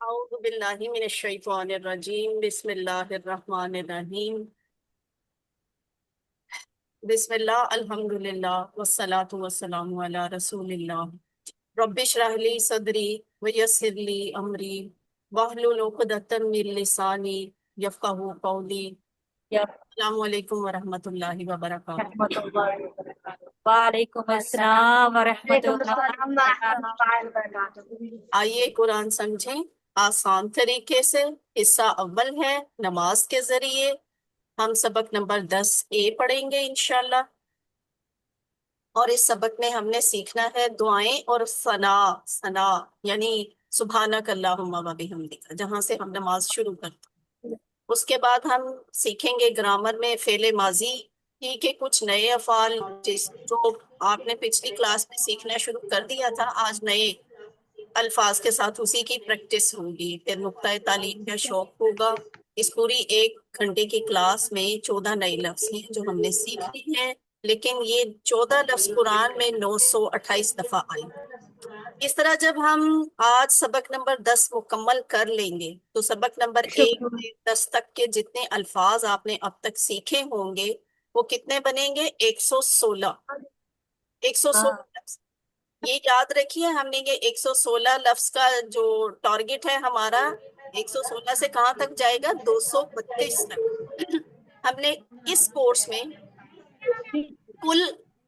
أعوذ بالله من الشيطان الرجيم بسم الله الرحمن الرحيم بسم الله الحمد لله والصلاة والسلام على رسول الله رب اشرح لي صدري ويسر لي أمري واحلل عقدة من لساني يفقهوا قولي یا السلام علیکم ورحمۃ اللہ وبرکاتہ۔ رحمۃ اللہ وبرکاتہ۔ وعلیکم السلام ورحمۃ وعلیکم اللہ السلام ورحمۃ وبرکاتہ۔ اللہ وبرکاتہ۔ آئیے قرآن سمجھیں آسان طریقے سے۔ حصہ اول ہے نماز کے ذریعے۔ ہم سبق نمبر 10A پڑھیں گے انشاءاللہ، اور اس سبق میں ہم نے سیکھنا ہے دعائیں اور ثنا یعنی سبحانک اللہم و بحمدک، جہاں سے ہم نماز شروع کرتے ہیں۔ اس کے بعد ہم سیکھیں گے گرامر میں فعل ماضی ہی کے کچھ نئے افعال، جو آپ نے پچھلی کلاس میں سیکھنا شروع کر دیا تھا، آج نئے الفاظ کے ساتھ اسی کی پریکٹس ہوگی، پھر نقطۂ تعلیم کا شوق ہوگا۔ اس پوری 1 گھنٹے کی کلاس میں 14 نئے لفظ ہیں جو ہم نے سیکھنے ہیں، لیکن یہ 14 لفظ قرآن میں 928 دفعہ آئے۔ اس طرح جب ہم آج سبق نمبر 10 مکمل کر لیں گے تو سبق نمبر 1 سے 10 تک کے جتنے الفاظ آپ نے اب تک سیکھے ہوں گے وہ کتنے بنیں گے؟ 116 لفظ۔ یہ یاد رکھیے، ہم نے یہ 116 لفظ کا جو ٹارگٹ ہے ہمارا، 116 سے کہاں تک جائے گا؟ 232 تک۔ ہم نے اس کورس میں کل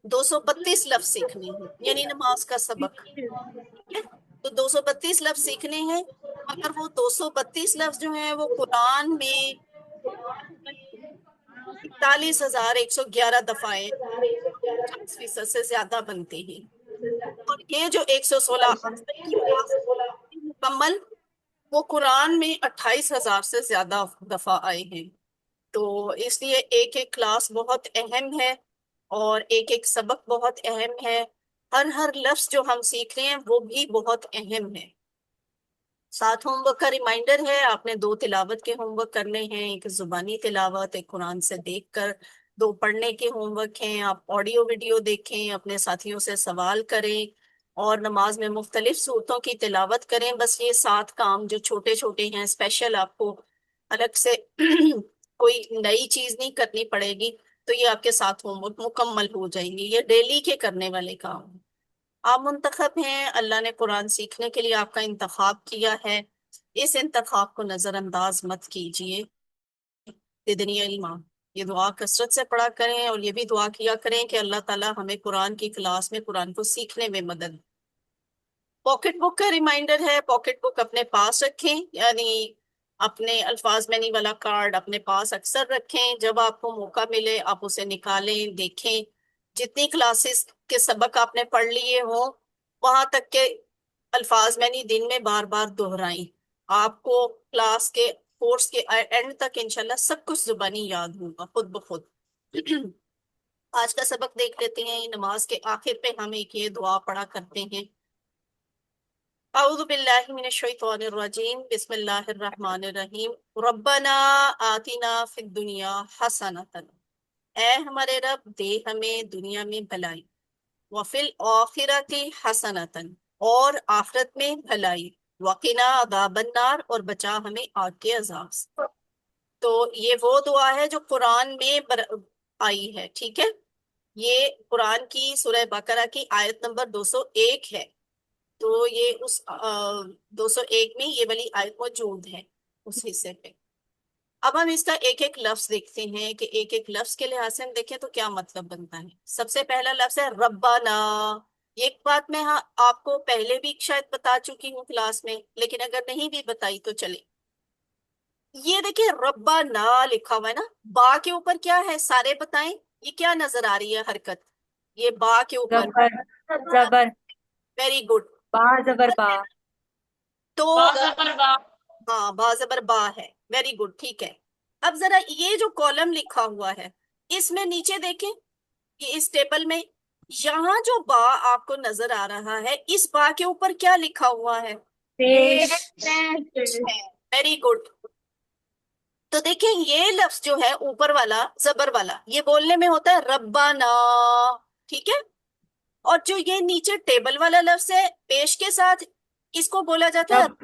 232 لفظ سیکھنے ہیں، یعنی نماز کا سبق، ٹھیک ہے؟ تو 232 لفظ سیکھنے ہیں، مگر وہ 232 لفظ جو ہیں وہ قرآن میں 41,111 دفعہ 50% سے زیادہ بنتے ہیں، اور یہ جو 116 آج تک کی کلاس مکمل، وہ قرآن میں 28,000 سے زیادہ دفعہ آئے ہیں۔ تو اس لیے ایک ایک کلاس بہت اہم ہے، اور ایک ایک سبق بہت اہم ہے۔ ہر لفظ جو ہم سیکھ رہے ہیں وہ بھی بہت اہم ہے۔ ساتھ ہوم ورک کا ریمائنڈر ہے، آپ نے 2 تلاوت کے ہوم ورک کرنے ہیں، ایک زبانی تلاوت، ایک قرآن سے دیکھ کر، 2 پڑھنے کے ہوم ورک ہیں، آپ آڈیو ویڈیو دیکھیں، اپنے ساتھیوں سے سوال کریں، اور نماز میں مختلف صورتوں کی تلاوت کریں۔ بس یہ 7 کام جو چھوٹے چھوٹے ہیں، اسپیشل آپ کو الگ سے کوئی نئی چیز نہیں کرنی پڑے گی، تو یہ آپ کے ساتھ ہوم ورک مکمل ہو جائیں گے، یہ ڈیلی کے کرنے والے کام ہیں۔ آپ منتخب ہیں، اللہ نے قرآن سیکھنے کے لیے آپ کا انتخاب کیا ہے، اس انتخاب کو نظر انداز مت کیجیے۔ زدنی علما، یہ دعا کثرت سے پڑھا کریں، اور یہ بھی دعا کیا کریں کہ اللہ تعالیٰ ہمیں قرآن کی کلاس میں قرآن کو سیکھنے میں مدد۔ پاکٹ بک کا ریمائنڈر ہے، پاکٹ بک اپنے پاس رکھیں، یعنی اپنے الفاظ مینی والا کارڈ اپنے پاس اکثر رکھیں، جب آپ کو موقع ملے آپ اسے نکالیں، دیکھیں۔ جتنی کلاسز کے سبق آپ نے پڑھ لیے ہوں وہاں تک کے الفاظ مینی دن میں بار بار دہرائیں، آپ کو کلاس کے کورس کے اینڈ تک انشاءاللہ سب کچھ زبانی یاد ہوگا خود بخود۔ آج کا سبق دیکھ لیتے ہیں۔ نماز کے آخر پہ ہم ایک یہ دعا پڑھا کرتے ہیں، اعوذ باللہ من الشیطان الرجیم بسم اللہ الرحمن الرحیم، ربنا آتنا فی الدنیا حسنۃ، اے ہمارے رب دے ہمیں دنیا میں بھلائی، وفی الآخرۃ حسنۃ، اور آخرت میں بھلائی، وقنا عذاب النار، اور بچا ہمیں آگ کے عذاب سے۔ تو یہ وہ دعا ہے جو قرآن میں آئی ہے، ٹھیک ہے؟ یہ قرآن کی سورہ بقرہ کی آیت نمبر 201 ہے، تو یہ اس 201 میں یہ والی آیت موجود ہے اس حصے پہ۔ اب ہم اس کا ایک ایک لفظ دیکھتے ہیں کہ ایک ایک لفظ کے لحاظ سے ہم دیکھیں تو کیا مطلب بنتا ہے۔ سب سے پہلا لفظ ہے ربنا۔ ایک بات میں آپ کو پہلے بھی شاید بتا چکی ہوں کلاس میں، لیکن اگر نہیں بھی بتائی تو چلے۔ یہ دیکھیں ربنا لکھا ہوا ہے نا، با کے اوپر کیا ہے سارے بتائیں، یہ کیا نظر آ رہی ہے حرکت؟ یہ با کے اوپر زبر، ویری گڈ۔ با زبر با، تو با زبر با۔ ہاں با زبر با ہے، ویری گڈ، ٹھیک ہے۔ اب ذرا یہ جو کالم لکھا ہوا ہے اس میں نیچے دیکھیں، یہ اس ٹیبل میں یہاں جو با آپ کو نظر آ رہا ہے، اس با کے اوپر کیا لکھا ہوا ہے؟ پیش، ویری گڈ۔ تو دیکھیں یہ لفظ جو ہے اوپر والا زبر والا، یہ بولنے میں ہوتا ہے ربنا، ٹھیک ہے؟ اور جو یہ نیچے ٹیبل والا لفظ ہے پیش کے ساتھ، اس کو بولا جاتا ہے رب،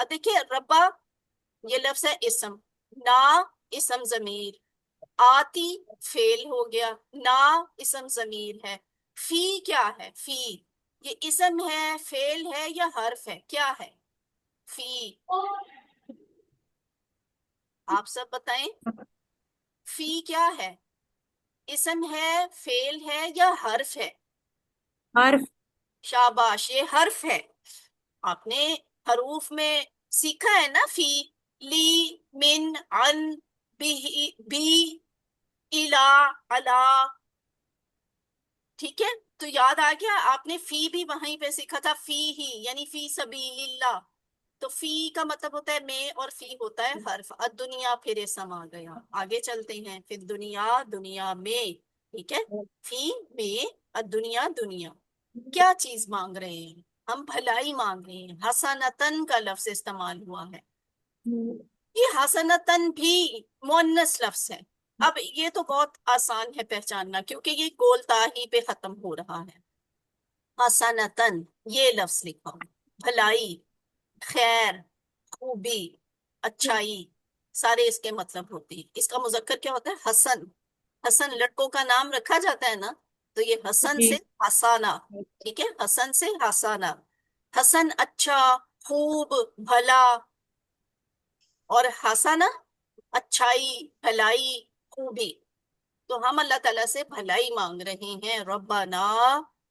اب دیکھیے ربا یہ لفظ ہے اسم، نا اسم ضمیر، آتی فعل ہو گیا، نا اسم ضمیر ہے، فی کیا ہے؟ فی یہ اسم ہے، فعل ہے یا حرف ہے؟ کیا ہے فی؟ آپ سب بتائیں فی کیا ہے؟ اسم ہے، فعل ہے یا حرف ہے؟ حرف. شاباش، یہ حرف ہے۔ آپ نے حروف میں سیکھا ہے نا، فی، لی، من، عن، بی، الا، علا، ٹھیک ہے؟ تو یاد آ گیا آپ نے فی بھی وہیں پہ سیکھا تھا، فی ہی یعنی فی سبیل اللہ، تو فی کا مطلب ہوتا ہے میں، اور فی ہوتا ہے حرف۔ الدنیا پھر اسم آ گیا، آگے چلتے ہیں، پھر دنیا، دنیا میں، ٹھیک ہے؟ فی میں، الدنیا دنیا، کیا چیز مانگ رہے ہیں ہم؟ بھلائی مانگ رہے ہیں، حسنتن کا لفظ استعمال ہوا ہے، یہ حسنتن بھی مؤنث لفظ ہے۔ اب یہ تو بہت آسان ہے پہچاننا، کیونکہ یہ گولتا ہی پہ ختم ہو رہا ہے۔ حسنتن یہ لفظ لکھا ہوں، بھلائی، خیر، خوبی، اچھائی، سارے اس کے مطلب ہوتے ہیں۔ اس کا مذکر کیا ہوتا ہے؟ حسن۔ حسن لڑکوں کا نام رکھا جاتا ہے نا، تو یہ حسن جی. سے حسانہ، ٹھیک ہے؟ حسن سے حسانہ، حسن اچھا، خوب، بھلا، اور حسانہ اچھائی، بھلائی، خوبی۔ تو ہم اللہ تعالیٰ سے بھلائی مانگ رہے ہیں، ربنا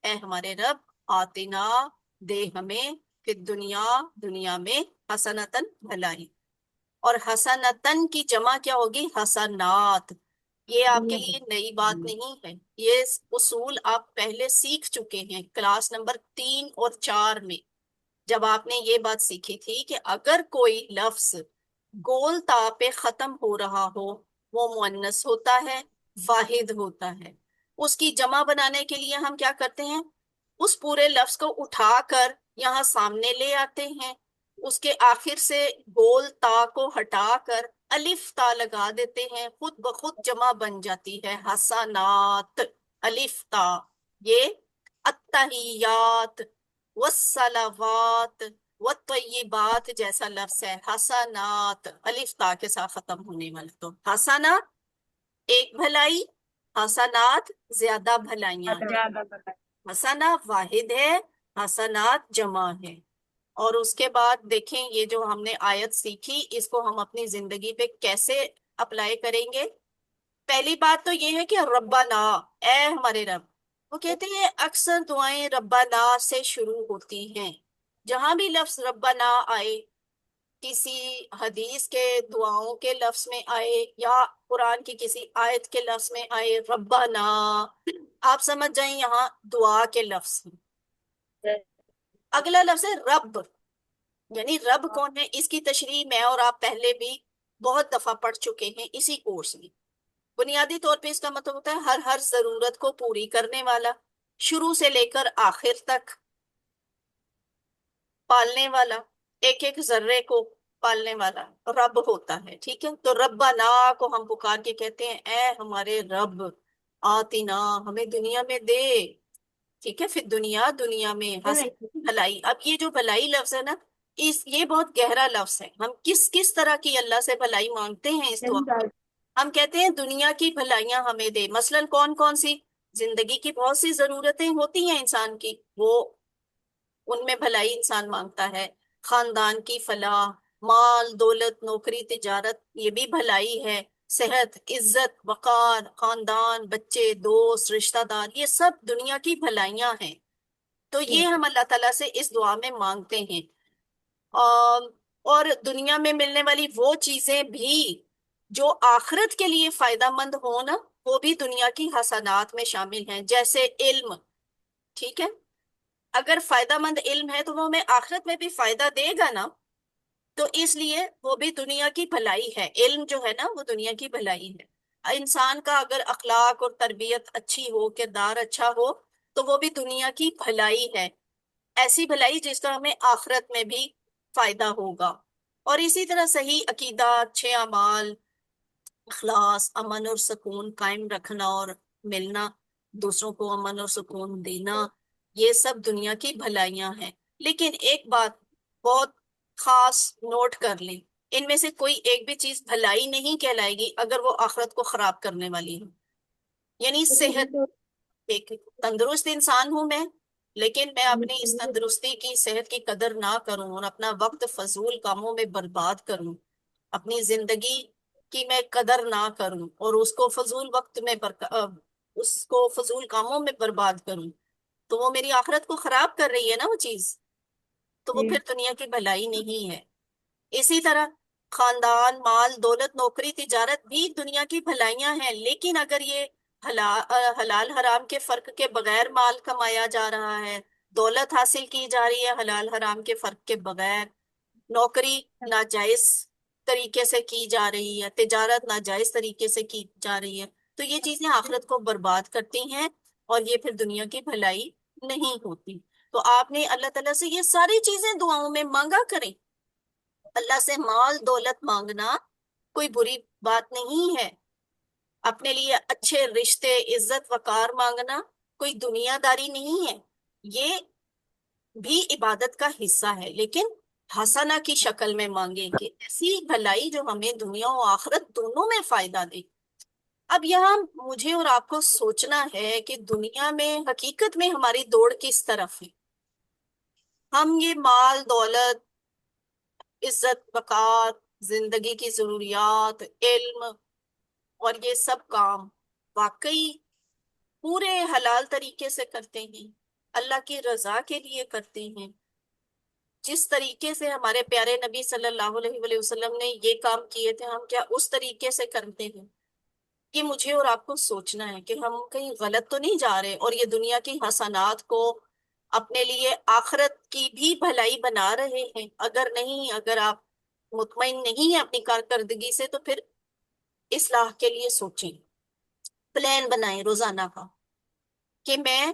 اے ہمارے رب، آتنا دے ہمیں، پھر دنیا دنیا میں، حسنتن بھلائی۔ اور حسنتن کی جمع کیا ہوگی؟ حسنات۔ یہ آپ کے لیے نئی بات نہیں ہے، یہ اصول آپ پہلے سیکھ چکے ہیں کلاس نمبر 3 اور 4 میں، جب آپ نے یہ بات سیکھی تھی کہ اگر کوئی لفظ گول تا پہ ختم ہو رہا ہو، وہ مؤنث ہوتا ہے، واحد ہوتا ہے۔ اس کی جمع بنانے کے لیے ہم کیا کرتے ہیں؟ اس پورے لفظ کو اٹھا کر یہاں سامنے لے آتے ہیں، اس کے آخر سے گول تا کو ہٹا کر الف تا لگا دیتے ہیں، خود بخود جمع بن جاتی ہے، حسنات، الف تا۔ یہ التحیات والصلوات والطیبات جیسا لفظ ہے، حسنات، الف تا کے ساتھ ختم ہونے والا۔ تو حسنات ایک بھلائی، حسنات زیادہ بھلائیاں ہیں، زیادہ پتہ. حسنہ واحد ہے، حسنات جمع ہے۔ اور اس کے بعد دیکھیں یہ جو ہم نے آیت سیکھی، اس کو ہم اپنی زندگی پہ کیسے اپلائی کریں گے؟ پہلی بات تو یہ ہے کہ ربنا اے ہمارے رب، وہ کہتے ہیں اکثر دعائیں ربنا سے شروع ہوتی ہیں، جہاں بھی لفظ ربنا آئے، کسی حدیث کے دعاؤں کے لفظ میں آئے یا قرآن کی کسی آیت کے لفظ میں آئے ربنا، آپ سمجھ جائیں یہاں دعا کے لفظ ہیں۔ اگلا لفظ ہے رب، یعنی رب کون ہے؟ اس کی تشریح میں اور آپ پہلے بھی بہت دفعہ پڑھ چکے ہیں اسی کورس میں۔ بنیادی طور پہ اس کا مطلب ہوتا ہے ہر ضرورت کو پوری کرنے والا، شروع سے لے کر آخر تک پالنے والا، ایک ایک ذرے کو پالنے والا رب ہوتا ہے، ٹھیک ہے؟ تو ربنا کو ہم پکار کے کہتے ہیں اے ہمارے رب، آتنا ہمیں دنیا میں دے، ٹھیک ہے؟ پھر دنیا دنیا میں بھلائی۔ اب یہ جو بھلائی لفظ ہے نا، یہ بہت گہرا لفظ ہے۔ ہم کس کس طرح کی اللہ سے بھلائی مانگتے ہیں اس دعا میں؟ ہم کہتے ہیں دنیا کی بھلائیاں ہمیں دے، مثلاً کون کون سی؟ زندگی کی بہت سی ضرورتیں ہوتی ہیں انسان کی، وہ ان میں بھلائی انسان مانگتا ہے، خاندان کی فلاح، مال دولت نوکری تجارت، یہ بھی بھلائی ہے، صحت عزت وقار، خاندان بچے دوست رشتہ دار، یہ سب دنیا کی بھلائیاں ہیں۔ تو یہ ہم اللہ تعالیٰ سے اس دعا میں مانگتے ہیں۔ اور دنیا میں ملنے والی وہ چیزیں بھی جو آخرت کے لیے فائدہ مند ہوں نا، وہ بھی دنیا کی حسنات میں شامل ہیں، جیسے علم، ٹھیک ہے؟ اگر فائدہ مند علم ہے تو وہ ہمیں آخرت میں بھی فائدہ دے گا نا، تو اس لیے وہ بھی دنیا کی بھلائی ہے، علم جو ہے نا وہ دنیا کی بھلائی ہے۔ انسان کا اگر اخلاق اور تربیت اچھی ہو، کردار اچھا ہو، تو وہ بھی دنیا کی بھلائی ہے، ایسی بھلائی جس کا ہمیں آخرت میں بھی فائدہ ہوگا۔ اور اسی طرح صحیح عقیدہ، اچھے اعمال، اخلاص، امن اور سکون قائم رکھنا اور ملنا، دوسروں کو امن اور سکون دینا، یہ سب دنیا کی بھلائیاں ہیں۔ لیکن ایک بات بہت خاص نوٹ کر لیں، ان میں سے کوئی ایک بھی چیز بھلائی نہیں کہلائے گی اگر وہ آخرت کو خراب کرنے والی ہو. یعنی صحت، ایک تندرست انسان ہوں میں، لیکن میں اپنی اس تندرستی کی، صحت کی قدر نہ کروں اور اپنا وقت فضول کاموں میں برباد کروں، اپنی زندگی کی میں قدر نہ کروں اور اس کو فضول وقت میں اس کو فضول کاموں میں برباد کروں، تو وہ میری آخرت کو خراب کر رہی ہے نا وہ چیز، تو وہ پھر دنیا کی بھلائی نہیں ہے. اسی طرح خاندان، مال، دولت، نوکری، تجارت بھی دنیا کی بھلائیاں ہیں، لیکن اگر یہ حلال حرام کے فرق کے بغیر مال کمایا جا رہا ہے، دولت حاصل کی جا رہی ہے حلال حرام کے فرق کے بغیر، نوکری ناجائز طریقے سے کی جا رہی ہے، تجارت ناجائز طریقے سے کی جا رہی ہے، تو یہ چیزیں آخرت کو برباد کرتی ہیں اور یہ پھر دنیا کی بھلائی نہیں ہوتی. تو آپ نے اللہ تعالیٰ سے یہ ساری چیزیں دعاؤں میں مانگا کریں. اللہ سے مال دولت مانگنا کوئی بری بات نہیں ہے، اپنے لیے اچھے رشتے، عزت وقار مانگنا کوئی دنیا داری نہیں ہے، یہ بھی عبادت کا حصہ ہے، لیکن حسنہ کی شکل میں مانگیں کہ ایسی بھلائی جو ہمیں دنیا و آخرت دونوں میں فائدہ دے. اب یہاں مجھے اور آپ کو سوچنا ہے کہ دنیا میں حقیقت میں ہماری دوڑ کس طرف ہے. ہم یہ مال دولت، عزت وقار، زندگی کی ضروریات، علم اور یہ سب کام واقعی پورے حلال طریقے سے کرتے ہیں، اللہ کی رضا کے لیے کرتے ہیں؟ جس طریقے سے ہمارے پیارے نبی صلی اللہ علیہ وآلہ وسلم نے یہ کام کیے تھے، ہم کیا اس طریقے سے کرتے ہیں؟ یہ مجھے اور آپ کو سوچنا ہے کہ ہم کہیں غلط تو نہیں جا رہے اور یہ دنیا کی حسنات کو اپنے لیے آخرت کی بھی بھلائی بنا رہے ہیں. اگر نہیں، اگر آپ مطمئن نہیں ہیں اپنی کارکردگی سے، تو پھر اصلاح کے لیے سوچیں، پلان بنائیں روزانہ کا کہ میں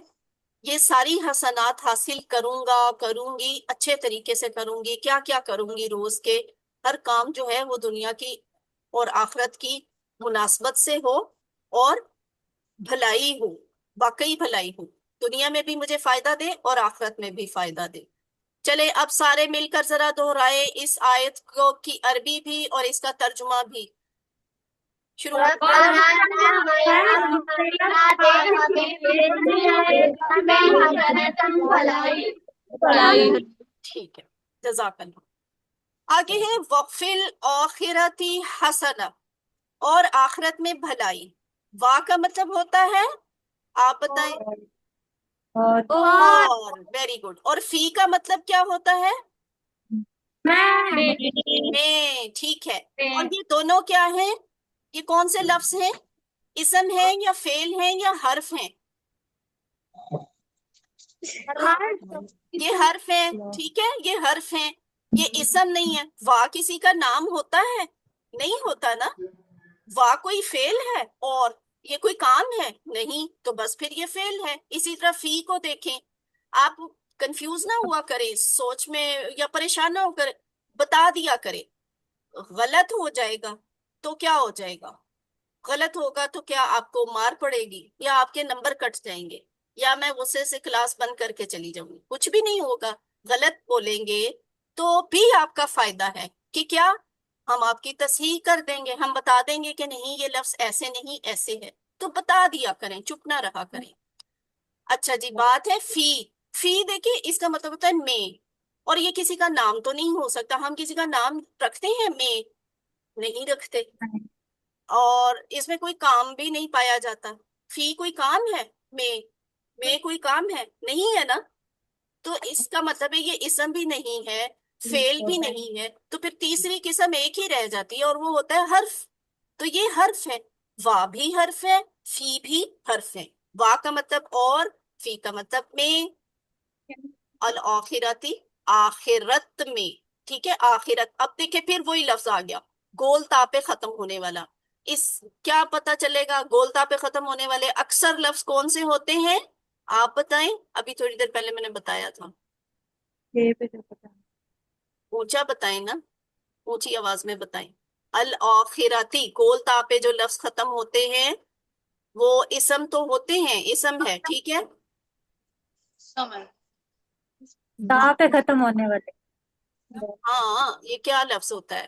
یہ ساری حسنات حاصل کروں گی، اچھے طریقے سے کروں گی، کیا کیا کروں گی روز کے ہر کام جو ہے وہ دنیا کی اور آخرت کی مناسبت سے ہو اور بھلائی ہو، واقعی بھلائی ہو، دنیا میں بھی مجھے فائدہ دے اور آخرت میں بھی فائدہ دے. چلے اب سارے مل کر ذرا دہرائے اس آیت کو کی عربی بھی اور اس کا ترجمہ بھی. شروع. ٹھیک ہے، جزاک اللہ. آگے ہے وفل آخرتی حسنہ، اور آخرت میں بھلائی. وا کا مطلب ہوتا ہے، آپ بتائیں. اور ویری گڈ. اور فی کا مطلب کیا ہوتا ہے؟ میں. ٹھیک ہے. اور یہ دونوں کیا ہیں؟ یہ کون سے لفظ ہیں؟ اسم ہیں یا فعل ہیں یا حرف ہیں؟ یہ حرف ہیں. ٹھیک ہے، یہ حرف ہیں، یہ اسم نہیں ہے. وا کسی کا نام ہوتا ہے؟ نہیں ہوتا نا. وا کوئی فعل ہے اور یہ کوئی کام ہے؟ نہیں، تو بس پھر یہ فعل ہے. اسی طرح فی کو دیکھیں، آپ کنفیوز نہ ہوا کریں سوچ میں یا پریشان نہ ہو کر بتا دیا کریں. غلط ہو جائے گا تو کیا ہو جائے گا؟ غلط ہوگا تو کیا آپ کو مار پڑے گی یا آپ کے نمبر کٹ جائیں گے یا میں غصے سے کلاس بند کر کے چلی جاؤں گی؟ کچھ بھی نہیں ہوگا. غلط بولیں گے تو بھی آپ کا فائدہ ہے کہ کیا ہم آپ کی تصحیح کر دیں گے، ہم بتا دیں گے کہ نہیں یہ لفظ ایسے نہیں ایسے ہے، تو بتا دیا کریں، چپ نہ رہا کریں. اچھا جی، بات ہے فی. فی دیکھیں اس کا مطلب ہوتا ہے میں، اور یہ کسی کا نام تو نہیں ہو سکتا. ہم کسی کا نام رکھتے ہیں؟ میں نہیں رکھتے. اور اس میں کوئی کام بھی نہیں پایا جاتا. فی کوئی کام ہے؟ میں کوئی کام ہے؟ نہیں ہے نا. تو اس کا مطلب ہے یہ اسم بھی نہیں ہے، فعل بھی نہیں ہے، تو پھر تیسری قسم ایک ہی رہ جاتی ہے اور وہ ہوتا ہے حرف. تو یہ حرف ہے. وا بھی حرف ہے، فی بھی حرف ہے. وا کا مطلب اور، فی کا مطلب میں. الآخرتی، آخرت میں. ٹھیک ہے، آخرت. اب دیکھیں پھر وہی لفظ آ گیا، گول تا پہ ختم ہونے والا. اس کیا پتا چلے گا گول تا پہ ختم ہونے والے اکثر لفظ کون سے ہوتے ہیں؟ آپ بتائیں. ابھی تھوڑی دیر پہلے میں نے بتایا تھا. اونچا بتائیں نا، اونچی آواز میں بتائیں. الآخرتی، گول تا پہ جو لفظ ختم ہوتے ہیں وہ اسم تو ہوتے ہیں، اسم ہے. ٹھیک ہے، تا پہ ختم ہونے والے. ہاں یہ کیا لفظ ہوتا ہے؟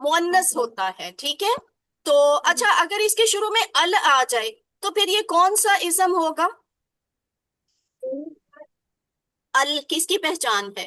مونس ہوتا ہے، ٹھیک ہے۔ تو اچھا اگر اس کے شروع میں ال آ جائے تو پھر یہ کون سا اسم ہوگا؟ ال کس کی پہچان ہے؟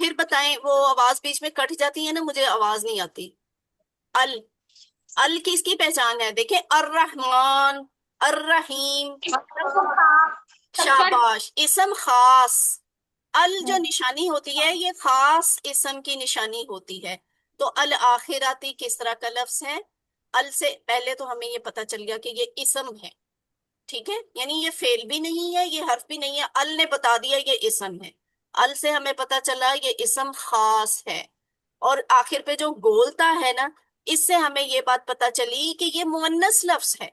پھر بتائیں، وہ آواز بیچ میں کٹ جاتی ہے نا، مجھے آواز نہیں آتی۔ ال، ال کس کی پہچان ہے؟ دیکھیں، الرحمن، الرحیم، شاباش، اسم خاص۔ ال جو نشانی ہوتی ہے یہ خاص اسم کی نشانی ہوتی ہے۔ تو الآخراتی کس طرح کا لفظ ہے؟ ال سے پہلے تو ہمیں یہ پتا چل گیا کہ یہ اسم ہے، ٹھیک ہے، یعنی یہ فعل بھی نہیں ہے، یہ حرف بھی نہیں ہے، ال نے بتا دیا یہ اسم ہے۔ ال سے ہمیں پتا چلا یہ اسم خاص ہے۔ اور آخر پہ جو گولتا ہے نا، اس سے ہمیں یہ بات پتا چلی کہ یہ مؤنث لفظ ہے۔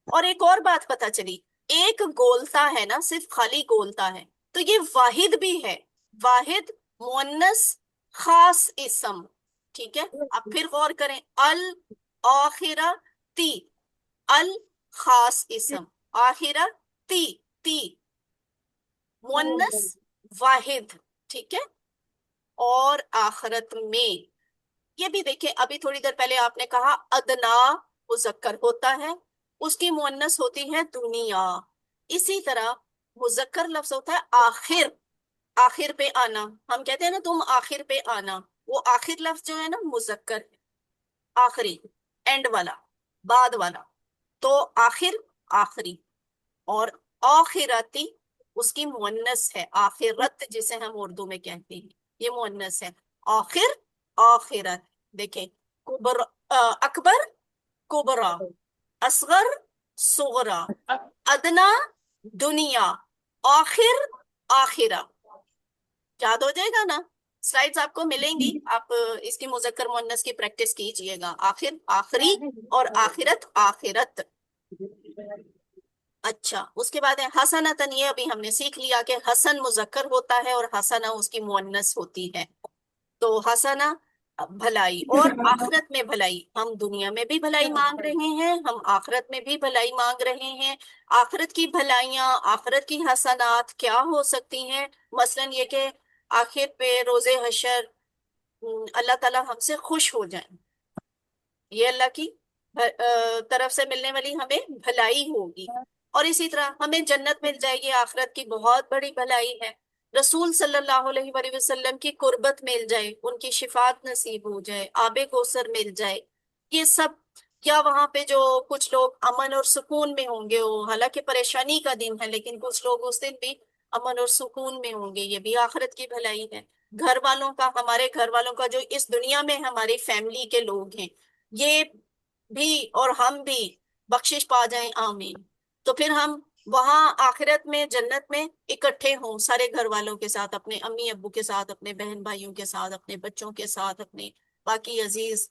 اور ایک اور بات پتا چلی، ایک گولتا ہے نا، صرف خالی گولتا ہے، تو یہ واحد بھی ہے، واحد مؤنث خاص اسم، ٹھیک ہے۔ اب پھر غور کریں، الآخرہ تی، ال خاص اسم، آخرہ تی، تی مؤنث واحد، ٹھیک ہے۔ اور آخرت میں یہ بھی دیکھیں، ابھی تھوڑی دیر پہلے آپ نے کہا ادنا مذکر ہوتا ہے، اس کی مؤنث ہوتی ہے دنیا۔ اسی طرح مذکر لفظ ہوتا ہے آخر، آخر پہ آنا، ہم کہتے ہیں نا تم آخر پہ آنا، وہ آخر لفظ جو ہے نا مذکر ہے، آخری، اینڈ والا، بعد والا، تو آخر، آخری۔ اور آخرتی اس کی مؤنث ہے، آخرت جسے ہم اردو میں کہتے ہیں، یہ مؤنث ہے، آخر، آخرت۔ دیکھیں، اکبر، کبرا، اصغر، صغرا، ادنا، دنیا، آخر، آخرہ، یاد ہو جائے گا نا؟ سلائیڈز آپ کو ملیں گی، آپ اس کی مذکر مؤنث کی پریکٹس کیجئے گا، آخر آخری، اور آخرت آخرت۔ اچھا اس کے بعد ہے حسنتن، یہ ابھی ہم نے سیکھ لیا کہ حسن مذکر ہوتا ہے اور حسنہ اس کی مؤنث ہوتی ہے۔ تو حسنہ بھلائی، اور آخرت میں بھلائی، ہم دنیا میں بھی بھلائی مانگ رہے ہیں، ہم آخرت میں بھی بھلائی مانگ رہے ہیں۔ آخرت کی بھلائیاں، آخرت کی حسنات کیا ہو سکتی ہیں؟ مثلاً یہ کہ آخر پہ روز حشر اللہ تعالیٰ ہم سے خوش ہو جائیں، یہ اللہ کی طرف سے ملنے والی ہمیں بھلائی ہوگی۔ اور اسی طرح ہمیں جنت مل جائے گی، آخرت کی بہت بڑی بھلائی ہے۔ رسول صلی اللہ علیہ وآلہ وسلم کی قربت مل جائے، ان کی شفاعت نصیب ہو جائے، آب کوثر مل جائے، یہ سب، یا وہاں پہ جو کچھ لوگ امن اور سکون میں ہوں گے، وہ حالانکہ پریشانی کا دن ہے لیکن کچھ لوگ اس دن بھی امن اور سکون میں ہوں گے، یہ بھی آخرت کی بھلائی ہے۔ گھر والوں کا، ہمارے گھر والوں کا، جو اس دنیا میں ہماری فیملی کے لوگ ہیں، یہ بھی اور ہم بھی بخشش پا جائیں، آمین۔ تو پھر ہم وہاں آخرت میں جنت میں اکٹھے ہوں سارے گھر والوں کے ساتھ، اپنے امی ابو کے ساتھ، اپنے بہن بھائیوں کے ساتھ، اپنے بچوں کے ساتھ، اپنے باقی عزیز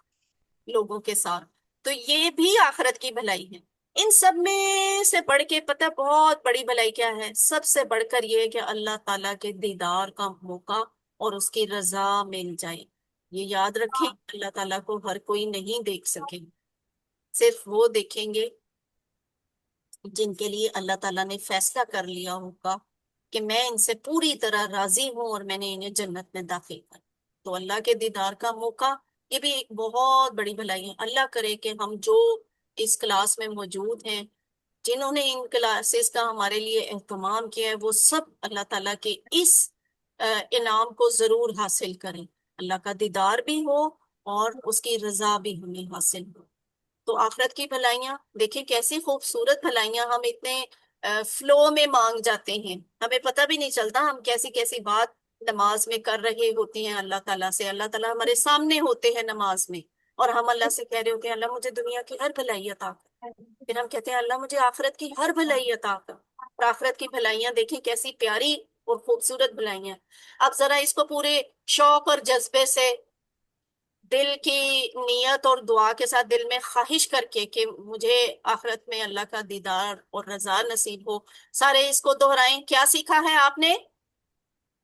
لوگوں کے ساتھ، تو یہ بھی آخرت کی بھلائی ہے۔ ان سب میں سے بڑھ کے پتہ بہت بڑی بھلائی کیا ہے؟ سب سے بڑھ کر یہ کہ اللہ تعالیٰ کے دیدار کا موقع اور اس کی رضا مل جائے۔ یہ یاد رکھیں، اللہ تعالیٰ کو ہر کوئی نہیں دیکھ سکے، صرف وہ دیکھیں گے جن کے لیے اللہ تعالیٰ نے فیصلہ کر لیا ہوگا کہ میں ان سے پوری طرح راضی ہوں اور میں نے انہیں جنت میں داخل کر۔ تو اللہ کے دیدار کا موقع، یہ بھی ایک بہت بڑی بھلائی ہے۔ اللہ کرے کہ ہم جو اس کلاس میں موجود ہیں، جنہوں نے ان کلاسز کا ہمارے لیے اہتمام کیا ہے، وہ سب اللہ تعالیٰ کے اس انعام کو ضرور حاصل کریں، اللہ کا دیدار بھی ہو اور اس کی رضا بھی ہمیں حاصل ہو۔ تو آخرت کی بھلائیاں دیکھیں کیسی خوبصورت بھلائیاں، ہم اتنے فلو میں مانگ جاتے ہیں، ہمیں پتہ بھی نہیں چلتا ہم کیسی کیسی بات نماز میں کر رہے ہوتے ہیں اللہ تعالیٰ سے۔ اللہ تعالیٰ ہمارے سامنے ہوتے ہیں نماز میں، اور ہم اللہ سے کہہ رہے ہوتے ہیں اللہ مجھے دنیا کی ہر بھلائی عطا کر، پھر ہم کہتے ہیں اللہ مجھے آخرت کی ہر بھلائی عطا کر۔ اور آخرت کی بھلائیاں دیکھیں کیسی پیاری اور خوبصورت بھلائیاں۔ اب ذرا اس کو پورے شوق اور جذبے سے، دل کی نیت اور دعا کے ساتھ، دل میں خواہش کر کے کہ مجھے آخرت میں اللہ کا دیدار اور رضا نصیب ہو، سارے اس کو دہرائیں۔ کیا سیکھا ہے آپ نے؟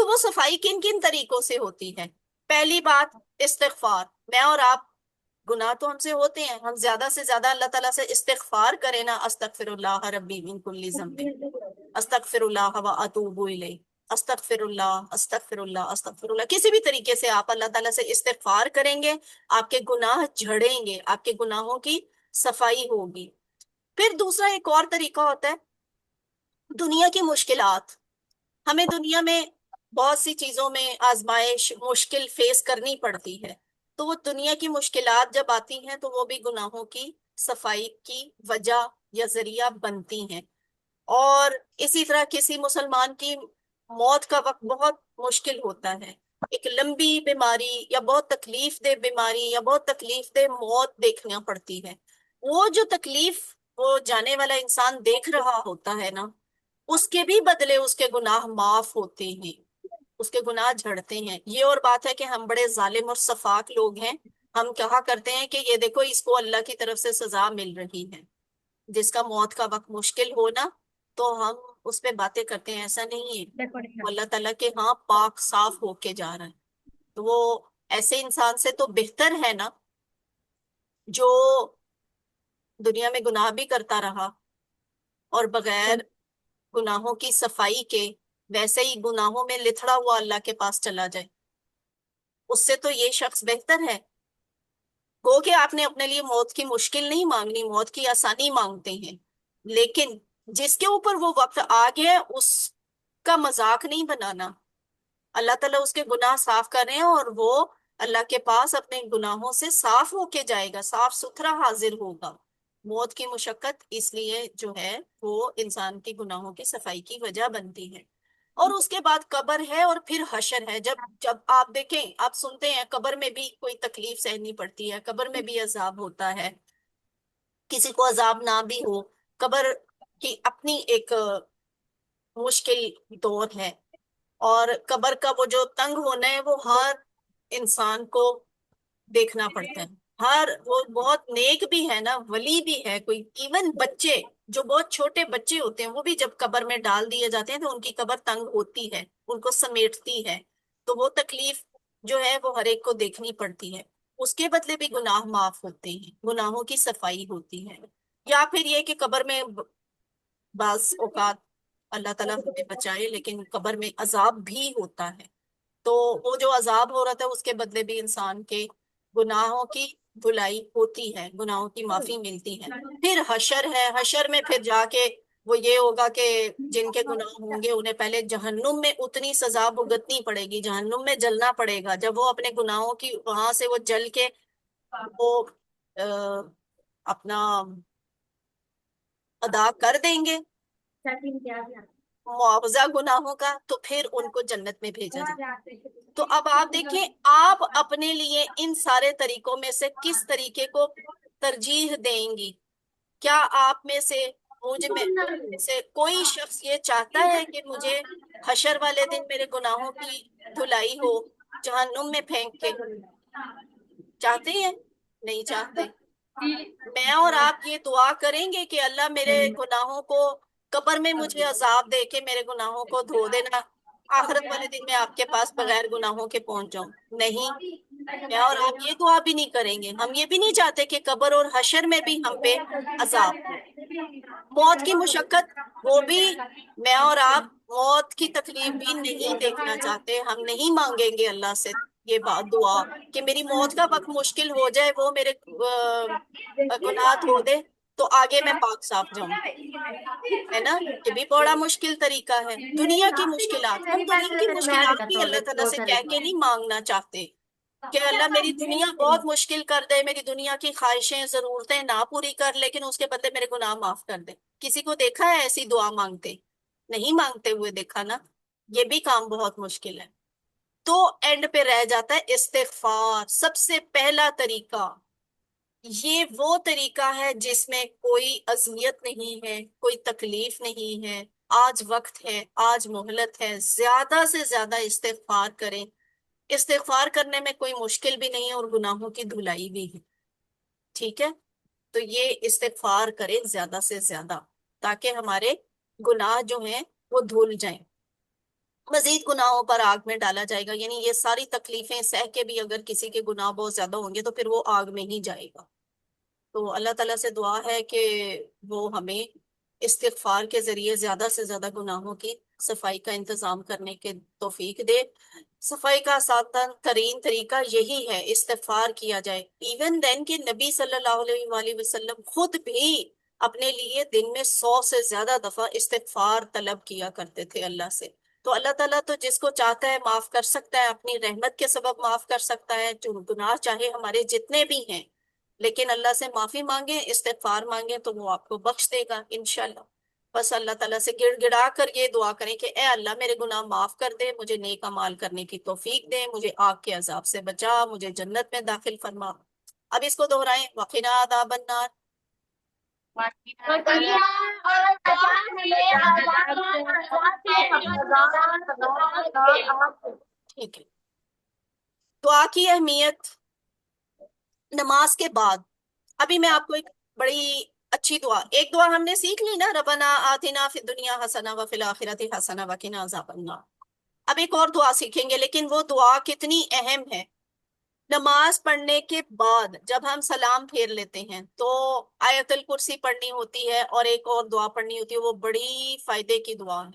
تو وہ صفائی کن کن طریقوں سے ہوتی ہے؟ پہلی بات استغفار. میں اور آپ گناہ تو ہم سے ہوتے ہیں، ہم زیادہ سے زیادہ اللہ تعالیٰ سے استغفار کریں نا. استغفر اللہ ربی من کل ذنب، استغفر اللہ و اتوب الیہ، استغفر اللہ استغفر اللہ استغفر اللہ. کسی بھی طریقے سے آپ اللہ تعالیٰ سے استغفار کریں گے، آپ کے گناہ جھڑیں گے، آپ کے گناہوں کی صفائی ہوگی. پھر دوسرا ایک اور طریقہ ہوتا ہے دنیا کی مشکلات. ہمیں دنیا میں بہت سی چیزوں میں آزمائش مشکل فیس کرنی پڑتی ہے، تو وہ دنیا کی مشکلات جب آتی ہیں تو وہ بھی گناہوں کی صفائی کی وجہ یا ذریعہ بنتی ہیں. اور اسی طرح کسی مسلمان کی موت کا وقت بہت مشکل ہوتا ہے، ایک لمبی بیماری یا بہت تکلیف دہ بیماری یا بہت تکلیف دہ موت دیکھنا پڑتی ہے. وہ جو تکلیف وہ جانے والا انسان دیکھ رہا ہوتا ہے نا، اس کے بھی بدلے اس کے گناہ معاف ہوتے ہیں، اس کے گناہ جھڑتے ہیں. یہ اور بات ہے کہ ہم بڑے ظالم اور سفاک لوگ ہیں. ہم کہا کرتے ہیں کہ یہ دیکھو اس کو اللہ کی طرف سے سزا مل رہی ہے. جس کا موت کا وقت مشکل ہونا تو ہم اس پہ باتیں کرتے ہیں، ایسا نہیں ہے. وہ اللہ تعالیٰ کے ہاں پاک صاف ہو کے جا رہا ہے. تو وہ ایسے انسان سے تو بہتر ہے نا جو دنیا میں گناہ بھی کرتا رہا اور بغیر گناہوں کی صفائی کے ویسے ہی گناہوں میں لتھڑا ہوا اللہ کے پاس چلا جائے. اس سے تو یہ شخص بہتر ہے. گو کہ آپ نے اپنے لیے موت کی مشکل نہیں مانگنی، موت کی آسانی مانگتے ہیں، لیکن جس کے اوپر وہ وقت آ گیا اس کا مذاق نہیں بنانا. اللہ تعالیٰ اس کے گناہ صاف کر رہے ہیں اور وہ اللہ کے پاس اپنے گناہوں سے صاف ہو کے جائے گا، صاف ستھرا حاضر ہوگا. موت کی مشقت اس لیے جو ہے وہ انسان کے گناہوں کی صفائی کی وجہ بنتی ہے. اور اس کے بعد قبر ہے اور پھر حشر ہے. جب جب آپ دیکھیں، آپ سنتے ہیں قبر میں بھی کوئی تکلیف سہنی پڑتی ہے، قبر میں بھی عذاب ہوتا ہے. کسی کو عذاب نہ بھی ہو، قبر کی اپنی ایک مشکل دور ہے. اور قبر کا وہ جو تنگ ہونا ہے وہ ہر انسان کو دیکھنا پڑتا ہے. وہ بہت نیک بھی ہے نا، ولی بھی ہے کوئی. ایون بچے جو بہت چھوٹے بچے ہوتے ہیں وہ بھی جب قبر میں ڈال دیے جاتے ہیں تو ان کی قبر تنگ ہوتی ہے، ان کو سمیٹتی ہے. تو وہ تکلیف جو ہے وہ ہر ایک کو دیکھنی پڑتی ہے. اس کے بدلے بھی گناہ معاف ہوتے ہیں، گناہوں کی صفائی ہوتی ہے. یا پھر یہ کہ قبر میں بعض اوقات اللہ تعالیٰ ہمیں بچائے لیکن قبر میں عذاب بھی ہوتا ہے. تو وہ جو عذاب ہو رہا تھا اس کے بدلے بھی انسان کے گناہوں کی دھلائی ہوتی ہے، گناہوں کی معافی ملتی ہے. پھر حشر ہے. حشر میں پھر جا کے وہ یہ ہوگا کہ جن کے گناہ ہوں گے انہیں پہلے جہنم میں اتنی سزا بھگتنی پڑے گی، جہنم میں جلنا پڑے گا. جب وہ اپنے گناہوں کی وہاں سے وہ جل کے وہ اپنا ادا کر دیں گے معاوضہ گناہوں کا، تو پھر ان کو جنت میں بھیجا جائے. تو اب آپ دیکھیں آپ اپنے لیے ان سارے طریقوں میں سے کس طریقے کو ترجیح دیں گی؟ کیا آپ میں سے مجھ میں سے کوئی شخص یہ چاہتا ہے کہ مجھے حشر والے دن میرے گناہوں کی دھلائی ہو جہنم میں پھینک کے؟ چاہتے ہیں؟ نہیں چاہتے. میں اور آپ یہ دعا کریں گے کہ اللہ میرے گناہوں کو قبر میں مجھے عذاب دے کے میرے گناہوں کو دھو دینا، آخرت والے دن میں آپ کے پاس بغیر گناہوں کے پہنچ جاؤں. نہیں، میں اور آپ یہ دعا بھی نہیں کریں گے. ہم یہ بھی نہیں چاہتے کہ قبر اور حشر میں بھی ہم پہ عذاب ہو. موت کی مشقت وہ بھی میں اور آپ موت کی تکلیف بھی نہیں دیکھنا چاہتے. ہم نہیں مانگیں گے اللہ سے یہ بات دعا کہ میری موت کا وقت مشکل ہو جائے، وہ میرے گناہ دھو دے تو آگے میں پاک صاف جاؤں. ہے نا؟ یہ بھی بڑا مشکل طریقہ ہے. دنیا کی مشکلات، ہم دنیا کی مشکلات بھی اللہ تعالیٰ سے کہہ کے نہیں مانگنا چاہتے کہ اللہ میری دنیا بہت مشکل کر دے، میری دنیا کی خواہشیں ضرورتیں نہ پوری کر، لیکن اس کے بدلے میرے گناہ معاف کر دے. کسی کو دیکھا ہے ایسی دعا مانگتے؟ نہیں مانگتے ہوئے دیکھا نا. یہ بھی کام بہت مشکل ہے. تو اینڈ پہ رہ جاتا ہے استغفار. سب سے پہلا طریقہ یہ وہ طریقہ ہے جس میں کوئی اذیت نہیں ہے، کوئی تکلیف نہیں ہے. آج وقت ہے، آج مہلت ہے، زیادہ سے زیادہ استغفار کریں. استغفار کرنے میں کوئی مشکل بھی نہیں ہے اور گناہوں کی دھلائی بھی ہے. ٹھیک ہے؟ تو یہ استغفار کریں زیادہ سے زیادہ تاکہ ہمارے گناہ جو ہیں وہ دھل جائیں. مزید گناہوں پر آگ میں ڈالا جائے گا، یعنی یہ ساری تکلیفیں سہ کے بھی اگر کسی کے گناہ بہت زیادہ ہوں گے تو پھر وہ آگ میں ہی جائے گا۔ تو اللہ تعالیٰ سے دعا ہے کہ وہ ہمیں استغفار کے ذریعے زیادہ سے زیادہ گناہوں کی صفائی کا انتظام کرنے کے توفیق دے۔ صفائی کا آسان ترین طریقہ یہی ہے، استغفار کیا جائے۔ ایون دین کہ نبی صلی اللہ علیہ وآلہ وسلم خود بھی اپنے لیے دن میں 100 سے زیادہ دفعہ استغفار طلب کیا کرتے تھے اللہ سے۔ تو اللہ تعالیٰ تو جس کو چاہتا ہے معاف کر سکتا ہے، اپنی رحمت کے سبب معاف کر سکتا ہے، جو گناہ چاہے ہمارے جتنے بھی ہیں، لیکن اللہ سے معافی مانگیں، استغفار مانگیں تو وہ آپ کو بخش دے گا انشاءاللہ۔ بس اللہ تعالیٰ سے گڑ گڑا کر یہ دعا کریں کہ اے اللہ میرے گناہ معاف کر دے، مجھے نیک اعمال کرنے کی توفیق دے، مجھے آگ کے عذاب سے بچا، مجھے جنت میں داخل فرما۔ اب اس کو دہرائیں، وقنا عذاب النار۔ ٹھیک ہے، دعا کی اہمیت نماز کے بعد۔ ابھی میں آپ کو ایک بڑی اچھی دعا، ایک دعا ہم نے سیکھ لی نا، ربنا آتنا فی الدنیا حسنہ وفی الآخرۃ حسنہ وقنا عذاب النار۔ اب ایک اور دعا سیکھیں گے، لیکن وہ دعا کتنی اہم ہے۔ نماز پڑھنے کے بعد جب ہم سلام پھیر لیتے ہیں تو آیت الکرسی پڑھنی ہوتی ہے اور ایک اور دعا پڑھنی ہوتی ہے، وہ بڑی فائدے کی دعا ہے۔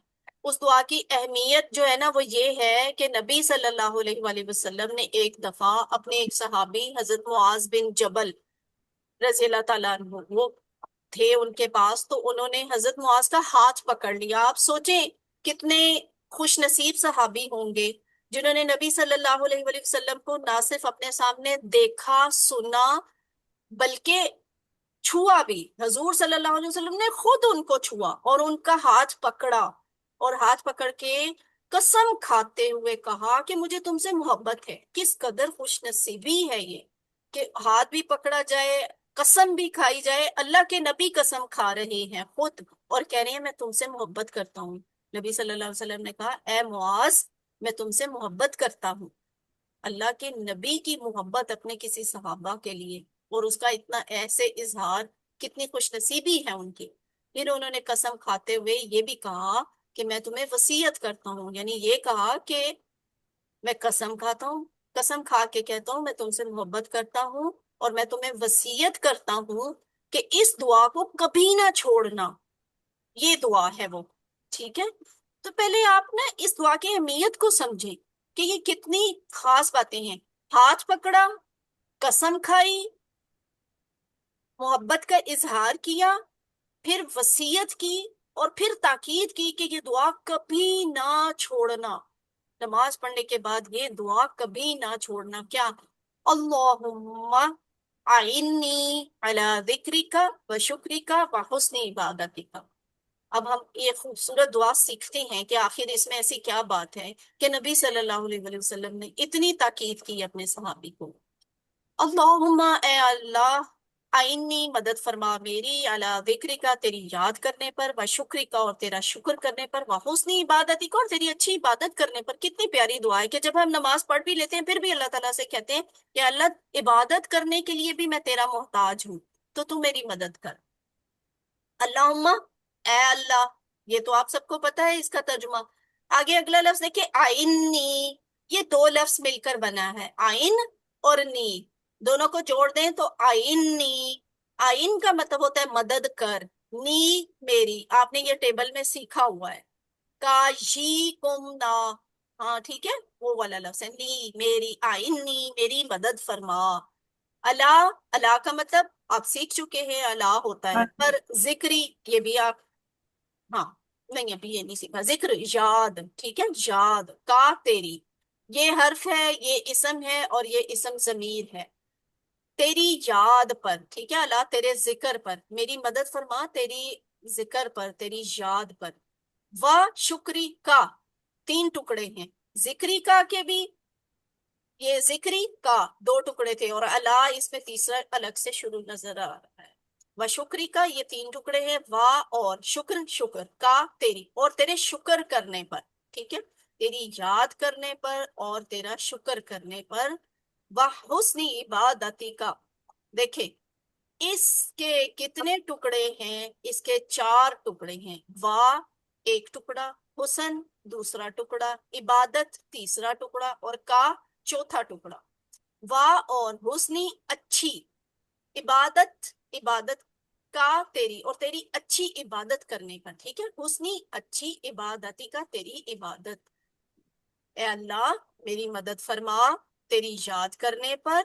اس دعا کی اہمیت جو ہے نا وہ یہ ہے کہ نبی صلی اللہ علیہ وآلہ وسلم نے ایک دفعہ اپنے ایک صحابی حضرت معاذ بن جبل رضی اللہ تعالیٰ عنہ، وہ تھے ان کے پاس، تو انہوں نے حضرت معاذ کا ہاتھ پکڑ لیا۔ آپ سوچیں کتنے خوش نصیب صحابی ہوں گے جنہوں نے نبی صلی اللہ علیہ وآلہ وسلم کو نہ صرف اپنے سامنے دیکھا سنا بلکہ چھوا بھی۔ حضور صلی اللہ علیہ وسلم نے خود ان کو چھوا اور ان کا ہاتھ پکڑا، اور ہاتھ پکڑ کے قسم کھاتے ہوئے کہا کہ مجھے تم سے محبت ہے۔ کس قدر خوش نصیبی ہے یہ کہ ہاتھ بھی پکڑا جائے، قسم بھی کھائی جائے، اللہ کے نبی قسم کھا رہے ہیں خود اور کہہ رہے ہیں میں تم سے محبت کرتا ہوں۔ نبی صلی اللہ علیہ وسلم نے کہا اے معاذ میں تم سے محبت کرتا ہوں۔ اللہ کے نبی کی محبت اپنے کسی صحابہ کے لیے اور اس کا اتنا ایسے اظہار، کتنی خوش نصیبی ہے ان کی۔ پھر انہوں نے قسم کھاتے ہوئے یہ بھی کہا کہ میں تمہیں وصیت کرتا ہوں، یعنی یہ کہا کہ میں قسم کھاتا ہوں، قسم کھا کے کہتا ہوں میں تم سے محبت کرتا ہوں اور میں تمہیں وصیت کرتا ہوں کہ اس دعا کو کبھی نہ چھوڑنا۔ یہ دعا ہے وہ، ٹھیک ہے؟ تو پہلے آپ نا اس دعا کی اہمیت کو سمجھیں کہ یہ کتنی خاص باتیں ہیں۔ ہاتھ پکڑا، قسم کھائی، محبت کا اظہار کیا، پھر وصیت کی اور پھر تاکید کی کہ یہ دعا کبھی نہ چھوڑنا۔ نماز پڑھنے کے بعد یہ دعا کبھی نہ چھوڑنا۔ کیا؟ اللہم اعنی علی ذکرک و شکرک و حسن عبادتک۔ اب ہم یہ خوبصورت دعا سیکھتے ہیں کہ آخر اس میں ایسی کیا بات ہے کہ نبی صلی اللہ علیہ وآلہ وسلم نے اتنی تاکید کی اپنے صحابی کو۔ اللہم اے اللہ، آئینی مدد فرما میری، علی ذکری کا تیری یاد کرنے پر، و شکری کا اور تیرا شکر کرنے پر، و حسن عبادتی کا اور تیری اچھی عبادت کرنے پر۔ کتنی پیاری دعا ہے کہ جب ہم نماز پڑھ بھی لیتے ہیں پھر بھی اللہ تعالیٰ سے کہتے ہیں کہ اللہ عبادت کرنے کے لیے بھی میں تیرا محتاج ہوں تو تو میری مدد کر۔ اللہم اے اللہ، یہ تو آپ سب کو پتا ہے اس کا ترجمہ۔ آگے اگلا لفظ ہے کہ آئینی، یہ دو لفظ مل کر بنا ہے، آئین اور نی، دونوں کو جوڑ دیں تو آئینی۔ آئین کا مطلب ہوتا ہے مدد کر، نی میری، آپ نے یہ ٹیبل میں سیکھا ہوا ہے۔ کاشی کم نا، ہاں ٹھیک ہے، وہ والا لفظ ہے، نی میری، آئینی میری مدد فرما۔ اللہ، اللہ کا مطلب آپ سیکھ چکے ہیں، اللہ ہوتا ہے، پر ذکری یہ بھی آپ، ہاں نہیں ابھی یہ نہیں سیکھا، ذکر یاد، ٹھیک ہے، یاد کا تیری، یہ حرف ہے، یہ اسم ہے اور یہ اسم ضمیر ہے۔ تیری یاد پر، ٹھیک ہے، اللہ تیرے ذکر پر میری مدد فرما، تیری ذکر پر، تیری یاد پر۔ و شکری کا، تین ٹکڑے ہیں، ذکری کا کے بھی، یہ ذکری کا دو ٹکڑے تھے اور اللہ اس میں تیسرا الگ سے شروع نظر آ رہا ہے۔ و شکری کا یہ تین ٹکڑے ہیں، وا اور شکر، شکر کا تیری اور تیرے شکر کرنے پر، ٹھیک ہے، تیری یاد کرنے پر اور تیرا شکر کرنے پر۔ و حسن عبادتی کا، دیکھیں اس کے کتنے ٹکڑے ہیں، اس کے چار ٹکڑے ہیں، وا ایک ٹکڑا، حسن دوسرا ٹکڑا، عبادت تیسرا ٹکڑا، اور کا چوتھا ٹکڑا۔ وا اور حسنی اچھی عبادت، عبادت کا تیری، اور تیری اچھی عبادت کرنے پر، ٹھیک ہے، حسنی اچھی عبادتی کا تیری عبادت۔ اے اللہ میری مدد فرما تیری یاد کرنے پر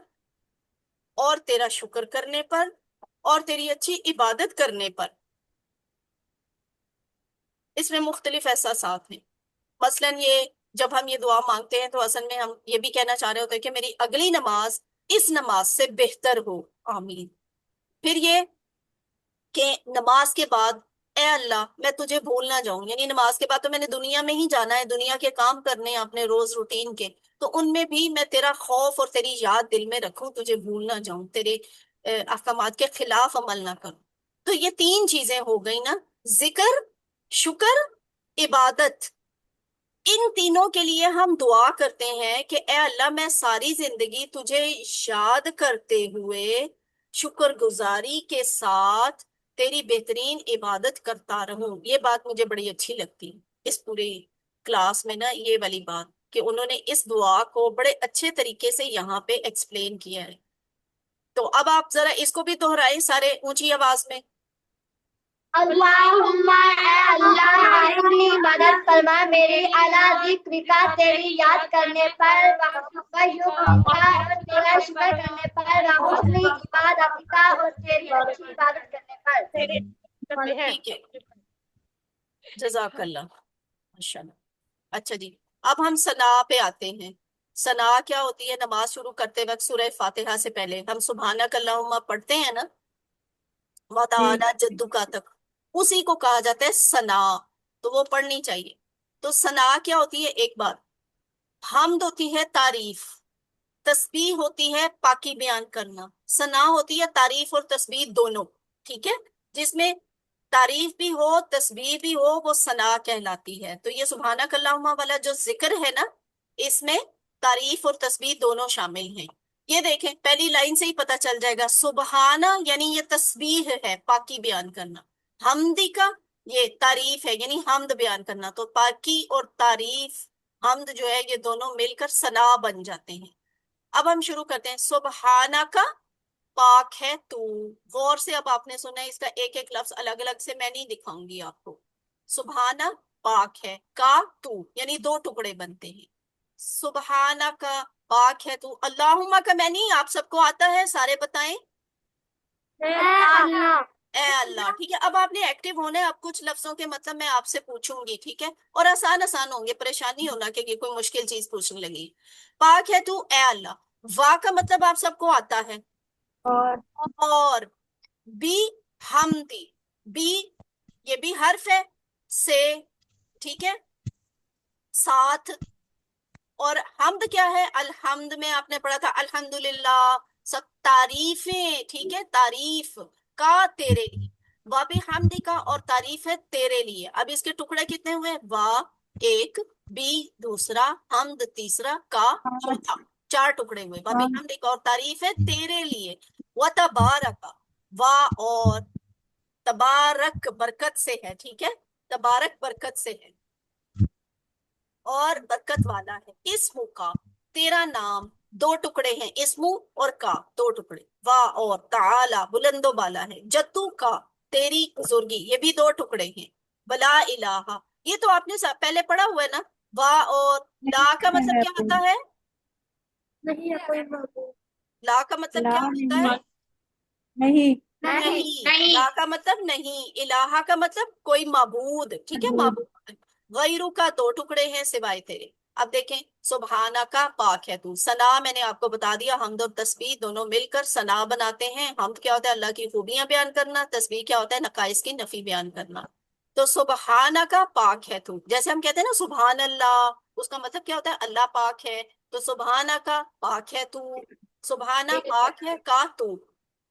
اور تیرا شکر کرنے پر اور تیری اچھی عبادت کرنے پر۔ اس میں مختلف احساسات ہیں، مثلاً یہ جب ہم یہ دعا مانگتے ہیں تو اصل میں ہم یہ بھی کہنا چاہ رہے ہوتے ہیں کہ میری اگلی نماز اس نماز سے بہتر ہو، آمین۔ پھر یہ کہ نماز کے بعد اے اللہ میں تجھے بھول نہ جاؤں، یعنی نماز کے بعد تو میں نے دنیا میں ہی جانا ہے، دنیا کے کام کرنے ہیں اپنے روز روٹین کے، تو ان میں بھی میں تیرا خوف اور تیری یاد دل میں رکھوں، تجھے بھول نہ جاؤں، تیرے احکامات کے خلاف عمل نہ کروں۔ تو یہ تین چیزیں ہو گئی نا، ذکر، شکر، عبادت۔ ان تینوں کے لیے ہم دعا کرتے ہیں کہ اے اللہ میں ساری زندگی تجھے یاد کرتے ہوئے شکر گزاری کے ساتھ تیری بہترین عبادت کرتا رہوں۔ یہ بات مجھے بڑی اچھی لگتی اس پوری کلاس میں نا، یہ والی بات کہ انہوں نے اس دعا کو بڑے اچھے طریقے سے یہاں پہ ایکسپلین کیا ہے۔ تو اب آپ ذرا اس کو بھی دہرائیں سارے اونچی آواز میں۔ اللہم اے اللہ اپنی مدد فرما میری اعلیٰ ذکر کا تیری یاد کرنے پر، وشکر کا اور تیرا شکر کرنے پر، حسن عبادت کا اور تیری اچھی عبادت کرنے پر۔ ٹھیک ہے، جزاک اللہ، ماشاءاللہ۔ اچھا جی، اب ہم ثنا پہ آتے ہیں۔ ثنا کیا ہوتی ہے؟ نماز شروع کرتے وقت سورہ فاتحہ سے پہلے ہم سبحانک اللہم پڑھتے ہیں نا، وَتَعَالَى جَدُّکَ تک، اسی کو کہا جاتا ہے ثنا، تو وہ پڑھنی چاہیے۔ تو ثنا کیا ہوتی ہے؟ ایک بات حمد ہوتی ہے، تعریف، تسبیح ہوتی ہے پاکی بیان کرنا، ثنا ہوتی ہے تعریف اور تسبیح دونوں، ٹھیک ہے، جس میں تعریف بھی ہو تسبیح بھی ہو وہ ثنا کہلاتی ہے۔ تو یہ سبحانک اللہم والا جو ذکر ہے نا، اس میں تعریف اور تسبیح دونوں شامل ہیں۔ یہ دیکھیں پہلی لائن سے ہی پتہ چل جائے گا، سبحانہ یعنی یہ تسبیح ہے، پاکی بیان کرنا، حمدی کا یہ تعریف ہے یعنی حمد بیان کرنا، تو پاکی اور تعریف، حمد جو ہے یہ دونوں مل کر ثنا بن جاتے ہیں۔ اب ہم شروع کرتے ہیں، سبحانہ کا پاک ہے تو، غور سے اب آپ نے سنا ہے اس کا ایک ایک لفظ الگ الگ سے میں نہیں دکھاؤں گی آپ کو۔ سبحانہ پاک ہے، کا تو یعنی دو ٹکڑے بنتے ہیں، سبحانہ کا پاک ہے تو، اللہم کا میں نہیں، آپ سب کو آتا ہے، سارے بتائیں اے اللہ، ٹھیک ہے۔ اب آپ نے ایکٹیو ہونا ہے، اب کچھ لفظوں کے مطلب میں آپ سے پوچھوں گی، ٹھیک ہے، اور آسان آسان ہوں گے، پریشانی ہونا کہ یہ کوئی مشکل چیز پوچھنے لگی۔ پاک ہے تو اے اللہ، وا کا مطلب آپ سب کو آتا ہے، اور بی حمدی، بی یہ بھی حرف ہے، سے، ٹھیک ہے، ساتھ، اور حمد کیا ہے؟ الحمد میں آپ نے پڑھا تھا الحمدللہ، سب تعریفیں، ٹھیک ہے، تعریف کا تیرے لیے، وا بھی حمدی کا اور تعریف ہے تیرے لیے۔ اب اس کے ٹکڑے کتنے ہوئے؟ وا ایک، بی دوسرا، حمد تیسرا، کا چوتھا، چار ٹکڑے ہوئے، وا بھی حمدی کا اور تعریف ہے تیرے لیے۔ وَتَبَارَكَ، وا اور تبارک برکت سے ہے، ٹھیک ہے، تبارک برکت سے ہے اور برکت والا ہے۔ اسمو کا تیرا نام، دو ٹکڑے ہیں، اسمو اور کا دو ٹکڑے، وا اور تعالی بلند و بالا ہے۔ جتو کا تیری بزرگی، یہ بھی دو ٹکڑے ہیں۔ بلا الہ، یہ تو آپ نے پہلے پڑھا ہوا ہے نا، وا اور لا کا مطلب کیا ہوتا ہے؟ نہیں ہے کوئی معبود، لا کا مطلب لا کیا ہوتا ہے؟ نہیں، نہیں، لا کا مطلب نہیں، الہ کا مطلب کوئی معبود، ٹھیک ہے، معبود۔ غیرو کا دو ٹکڑے ہیں سوائے تیرے۔ اب دیکھیں، سبحانہ کا پاک ہے تو، ثنا میں نے آپ کو بتا دیا، حمد اور تسبیح دونوں مل کر ثنا بناتے ہیں۔ حمد کیا ہوتا ہے؟ اللہ کی خوبیاں بیان کرنا، تسبیح کیا ہوتا ہے؟ نقائص کی نفی بیان کرنا۔ تو سبحانہ کا پاک ہے تو، جیسے ہم کہتے ہیں نا سبحان اللہ، اس کا مطلب کیا ہوتا ہے؟ اللہ پاک ہے، تو سبحانہ کا پاک ہے تو، سبحانہ پاک ہے کا تو۔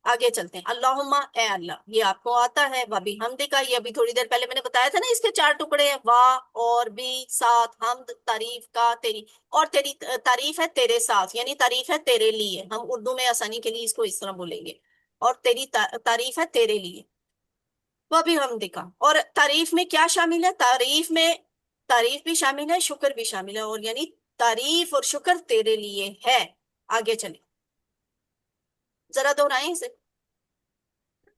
آگے چلتے ہیں، اللہم اے اللہ، یہ آپ کو آتا ہے، وبی حمدی کا، یہ ابھی تھوڑی دیر پہلے میں نے بتایا تھا نا، اس کے چار ٹکڑے ہیں، وا اور بھی ساتھ، حمد تعریف کا تیری، اور تیری تعریف ہے تیرے ساتھ، یعنی تعریف ہے تیرے لیے، ہم اردو میں آسانی کے لیے اس کو اس طرح بولیں گے، اور تیری تعریف ہے تیرے لیے۔ وہ بھی ہم دکھا. اور تعریف میں کیا شامل ہے؟ تعریف بھی شامل ہے، شکر بھی شامل ہے، اور یعنی تعریف اور شکر تیرے لیے ہے. آگے چلیں، ذرا دہرائیں اسے.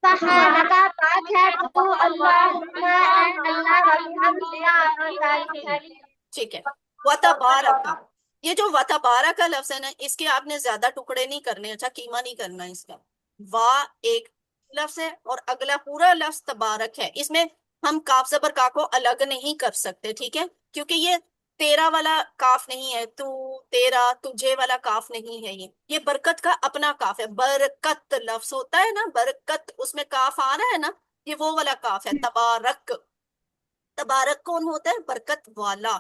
سبحانک، پاک ہے تو اللہم اے اللہ، وبحمدک اور تعریف ہے. ٹھیک ہے. وَتَبَارَكَ، یہ جو وَتَبَارَكَ کا لفظ ہے نا، اس کے آپ نے زیادہ ٹکڑے نہیں کرنے، اچھا کیما نہیں کرنا اس کا. وا ایک لفظ ہے اور اگلا پورا لفظ تبارک ہے. اس میں ہم کاف زبر کا کو الگ نہیں کر سکتے، ٹھیک ہے، کیونکہ یہ تیرا والا کاف نہیں ہے، تو تیرا تجھے والا کاف نہیں ہے. یہ برکت کا اپنا کاف ہے. برکت لفظ ہوتا ہے نا، برکت، اس میں کاف آ رہا ہے نا، یہ وہ والا کاف ہے. تبارک، تبارک کون ہوتا ہے؟ برکت والا.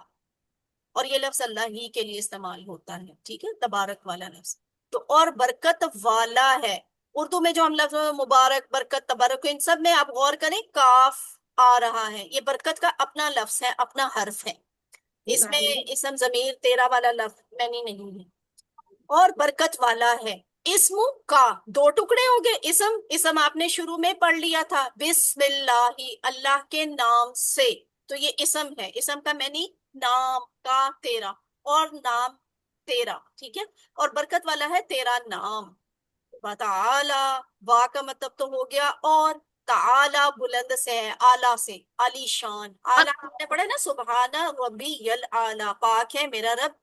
اور یہ لفظ اللہ ہی کے لیے استعمال ہوتا ہے، ٹھیک ہے، تبارک والا لفظ. تو اور برکت والا ہے. اردو میں جو ہم لفظ مبارک، برکت، تبارک، ان سب میں آپ غور کریں کاف آ رہا ہے. یہ برکت کا اپنا لفظ ہے، اپنا حرف ہے. اس میں اسم ضمیر تیرا والا لفظ نہیں ہے. اور برکت والا ہے. اسم کا دو ٹکڑے ہو گئے. اسم آپ نے شروع میں پڑھ لیا تھا، بسم اللہ، اللہ کے نام سے. تو یہ اسم ہے. اسم کا معنی نام کا تیرا، اور نام تیرا، ٹھیک ہے. اور برکت والا ہے تیرا نام. وتعالی، وا کا مطلب تو ہو گیا. اور تعالی بلند سے ہے، اعلیٰ سے، علی شان. اعلیٰ ہم نے پڑھا نا، سبحان ربی الاعلیٰ، پاک ہے میرا رب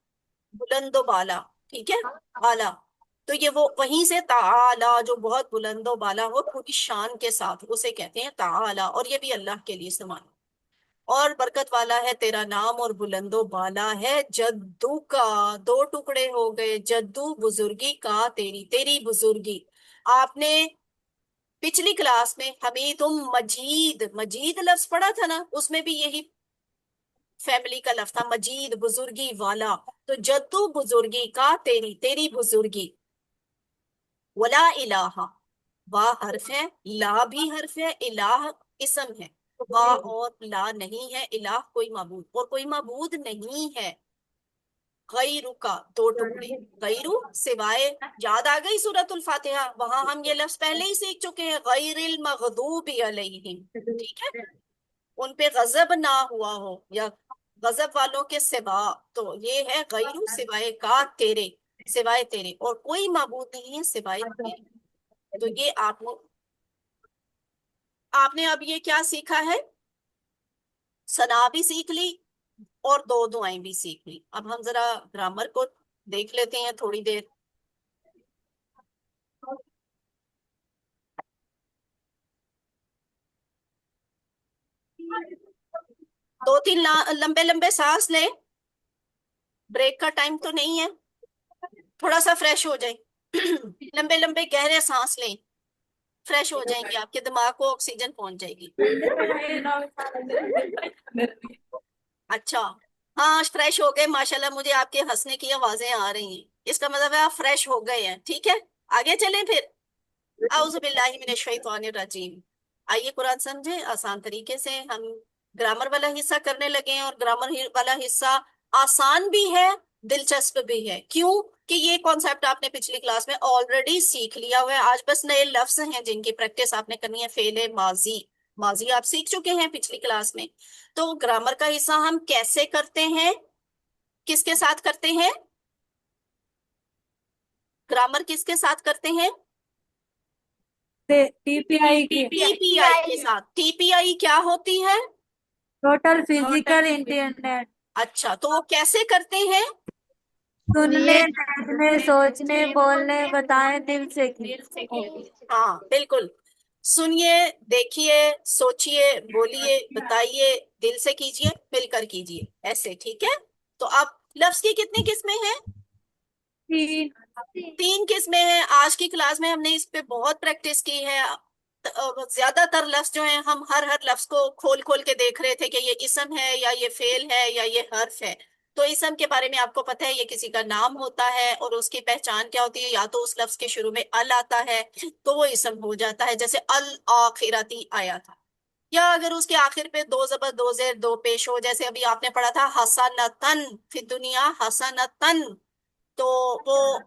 بلند و بالا، ٹھیک ہے، اعلیٰ. تو یہ وہ وہیں سے تعالی جو بہت بلند و بالا ہو پوری شان کے ساتھ، اسے کہتے ہیں تعالی. اور یہ بھی اللہ کے لیے استعمال. اور برکت والا ہے تیرا نام، اور بلند و بالا ہے جدو کا. دو ٹکڑے ہو گئے. جدو بزرگی کا، تیری بزرگی. آپ نے پچھلی کلاس میں حمید مجید، مجید لفظ پڑھا تھا نا، اس میں بھی یہی فیملی کا لفظ تھا، مجید بزرگی والا. تو جدو بزرگی کا، تیری بزرگی. ولا الہ، وا حرف ہے، لا بھی حرف ہے، الہ اسم ہے. وا اور لا نہیں ہے، الہ کوئی معبود، اور کوئی معبود نہیں ہے. غیرو کا دو ٹکڑے. غیرو سوائے. یاد آ گئی سورۃ الفاتحہ؟ وہاں ہم یہ لفظ پہلے ہی سیکھ چکے ہیں، غیر المغضوب علیہم، ٹھیک ہے، ان پہ غضب نہ ہوا ہو، یا غضب والوں کے سوا. تو یہ ہے غیرو سوائے کا تیرے، سوائے تیرے، اور کوئی معبود نہیں ہے سوائے تیرے. تو یہ آپ نے اب یہ کیا سیکھا ہے؟ ثنا بھی سیکھ لی اور دو دعائیں بھی سیکھ لی. اب ہم ذرا گرامر کو دیکھ لیتے ہیں تھوڑی دیر. دو تین لمبے لمبے سانس لیں. بریک کا ٹائم تو نہیں ہے، تھوڑا سا فریش ہو جائیں. لمبے لمبے گہرے سانس لیں، فریش ہو جائیں گے، آپ کے دماغ کو آکسیجن پہنچ جائے گی. اچھا، ہاں فریش ہو گئے ماشاءاللہ. مجھے آپ کے ہنسنے کی آوازیں آ رہی ہیں، اس کا مطلب ہے آپ فریش ہو گئے ہیں. ٹھیک ہے، آگے چلیں پھر. اعوذ باللہ من الشیطان الرجیم. آئیے قرآن سمجھے آسان طریقے سے. ہم گرامر والا حصہ کرنے لگے ہیں، اور گرامر والا حصہ آسان بھی ہے، دلچسپ بھی ہے. کیوں کہ یہ کانسیپٹ آپ نے پچھلی کلاس میں آلریڈی سیکھ لیا ہوا ہے. آج بس نئے لفظ ہیں جن کی پریکٹس آپ نے کرنی ہے. فعل ماضی، ماضی آپ سیکھ چکے ہیں پچھلی کلاس میں. تو گرامر کا حصہ ہم کیسے کرتے ہیں، کس کے ساتھ کرتے ہیں؟ گرامر کس کے ساتھ کرتے ہیں؟ ٹی پی آئی کی ٹی پی آئی کے ساتھ. ٹی پی آئی کیا ہوتی ہے؟ Total physical internet. اچھا، تو وہ کیسے کرتے ہیں؟ سننے، دیکھنے، سوچنے، بولنے، بتائیں، دل سے کی. ہاں بالکل. سنیے، دیکھیے، سوچئے، بولیے، بتائیے، دل سے کیجئے، مل کر کیجئے، ایسے. ٹھیک ہے. تو اب لفظ کی کتنی قسمیں ہیں؟ تین قسمیں ہیں. آج کی کلاس میں ہم نے اس پہ بہت پریکٹس کی ہے. زیادہ تر لفظ جو ہیں، ہم ہر لفظ کو کھول کھول کے دیکھ رہے تھے کہ یہ اسم ہے یا یہ فعل ہے یا یہ حرف ہے. تو اسم کے بارے میں آپ کو پتہ ہے، یہ کسی کا نام ہوتا ہے، اور اس کی پہچان کیا ہوتی ہے؟ یا تو اس لفظ کے شروع میں ال آتا ہے تو وہ اسم ہو جاتا ہے، جیسے الآخرتی آیا تھا. یا اگر اس کے آخر پہ دو زبر دو زیر دو پیش ہو، جیسے ابھی آپ نے پڑھا تھا حسنتن فی دنیا حسنتن، تو وہ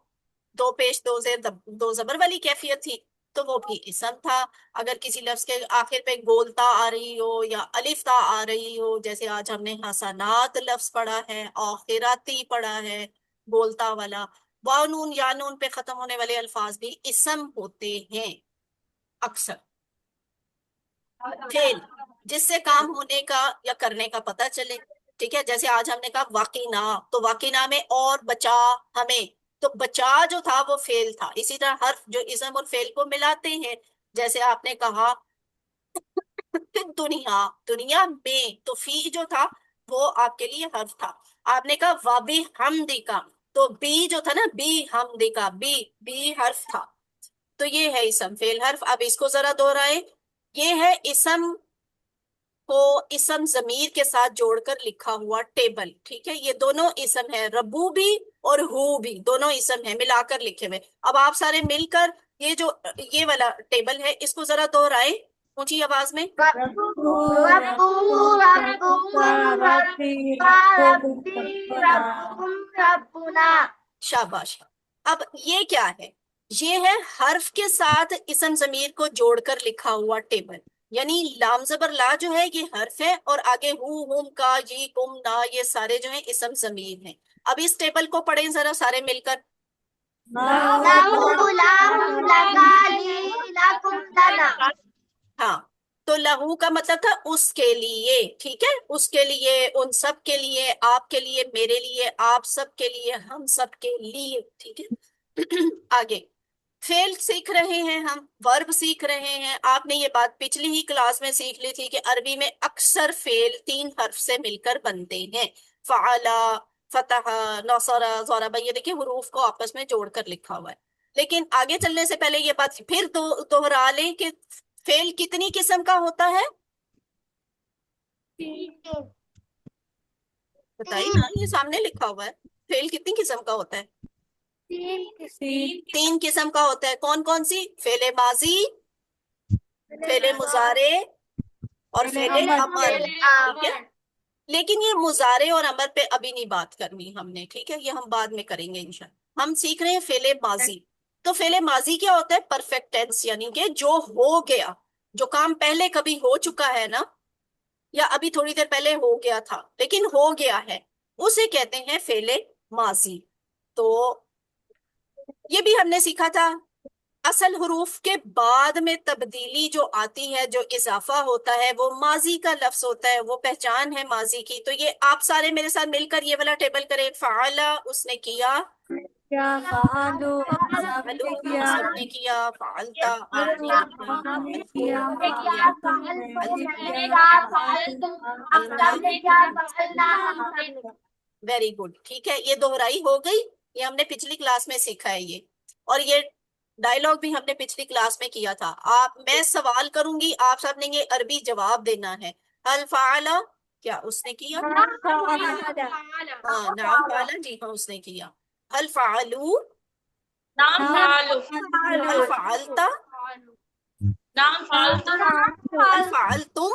دو پیش دو زیر دو زبر والی کیفیت تھی. تو وہ بھی اسم تھا. اگر کسی لفظ کے آخر پہ گولتا آ رہی ہو یا الف تا آ رہی ہو، جیسے آج ہم نے حسنات لفظ پڑھا ہے، آخراتی پڑھا ہے گولتا والا، واو نون یا نون پہ ختم ہونے والے الفاظ بھی اسم ہوتے ہیں اکثر. فعل جس سے کام ہونے کا یا کرنے کا پتہ چلے. ٹھیک ہے، جیسے آج ہم نے کہا واقعنا، تو واقعنا میں اور بچا ہمیں، تو بچا جو تھا وہ فعل تھا. اسی طرح حرف جو اسم اور فعل کو ملاتے ہیں، جیسے آپ نے کہا دنیا، دنیا میں، تو فی جو تھا وہ آپ کے لیے حرف تھا. آپ نے کہا وابی حمدکا، تو بی جو تھا نا، بی حمدکا، بی حرف تھا. تو یہ ہے اسم فعل حرف. اب اس کو ذرا دوہرائیں. یہ ہے اسم کو اسم ضمیر کے ساتھ جوڑ کر لکھا ہوا ٹیبل. ٹھیک ہے، یہ دونوں اسم ہے، ربو بھی اور ہو بھی، دونوں اسم ہیں ملا کر لکھے ہوئے. اب آپ سارے مل کر یہ جو یہ والا ٹیبل ہے اس کو ذرا دوہرائیں اونچی آواز میں. ربو ربو ربو ربو ربا ربی ربی ربنا. ربکم ربنا. شاباش. اب یہ کیا ہے؟ یہ ہے حرف کے ساتھ اسم ضمیر کو جوڑ کر لکھا ہوا ٹیبل. یعنی لام زبر لا جو ہے یہ حرف ہے، اور آگے ہو، ہم، کا، جی، کم، نا، یہ سارے جو ہیں اسم ضمیر ہیں. اب اس ٹیبل کو پڑھیں ذرا سارے مل کر. لہو لہم لکا لی لکم لنا. ہاں، تو لہو کا مطلب تھا اس کے لیے. ٹھیک ہے، اس کے لیے، ان سب کے لیے، آپ کے لیے، میرے لیے، آپ سب کے لیے، ہم سب کے لیے. ٹھیک ہے آگے فعل سیکھ رہے ہیں ہم، ورب سیکھ رہے ہیں. آپ نے یہ بات پچھلی ہی کلاس میں سیکھ لی تھی کہ عربی میں اکثر فعل 3 حرف سے مل کر بنتے ہیں. فعلا، فتح، نصر، ضرب، یہ دیکھیں حروف کو آپس میں جوڑ کر لکھا ہوا ہے. لیکن آگے چلنے سے پہلے یہ بات پھر دوہرا لیں کہ فعل کتنی قسم کا ہوتا ہے؟ بتائیے نا، یہ سامنے لکھا ہوا ہے. فعل کتنی قسم کا ہوتا ہے؟ 3 قسم کا ہوتا ہے. کون کون سی؟ فعل ماضی، فعل مضارع اور فعل امر. ٹھیک ہے، لیکن یہ مضارع اور امر پہ ابھی نہیں بات کرنی ہم نے. ٹھیک ہے، یہ ہم بعد میں کریں گے انشاءاللہ. ہم سیکھ رہے ہیں فعل ماضی. تو فعل ماضی کیا ہوتا ہے؟ پرفیکٹ ٹینس، یعنی کہ جو ہو گیا، جو کام پہلے کبھی ہو چکا ہے نا، یا ابھی تھوڑی دیر پہلے ہو گیا تھا لیکن ہو گیا ہے، اسے کہتے ہیں فعل ماضی. تو یہ بھی ہم نے سیکھا تھا. اصل حروف کے بعد میں تبدیلی جو آتی ہے، جو اضافہ ہوتا ہے، وہ ماضی کا لفظ ہوتا ہے، وہ پہچان ہے ماضی کی. تو یہ آپ سارے میرے ساتھ مل کر یہ والا ٹیبل کریں. فعلا، اس نے کیا. کیا فعلو سب فعلو، نے کیا. سب نے کیا. فعلتا، آپ نے فعلو کیا. ہم نے فعلتم، کیا. ہم نے کیا. فعلتم نے فعلتم، کیا. فعلتم ہم فعلتا. سب نے کیا. فعلنا ہم سب نے. Very good. ٹھیک ہے، یہ دوہرائی ہو گئی. یہ ہم نے پچھلی کلاس میں سیکھا ہے یہ. اور یہ ڈائلاگ بھی ہم نے پچھلی کلاس میں کیا تھا. میں سوال کروں گی، آپ سب نے یہ عربی جواب دینا ہے. هل فعل، کیا اس نے کیا؟ ہاں، نعم فعل، جی ہاں اس نے کیا. هل فعلوا، نام فعلو، هل فعلت، نام فعلتم، هل فعلتم،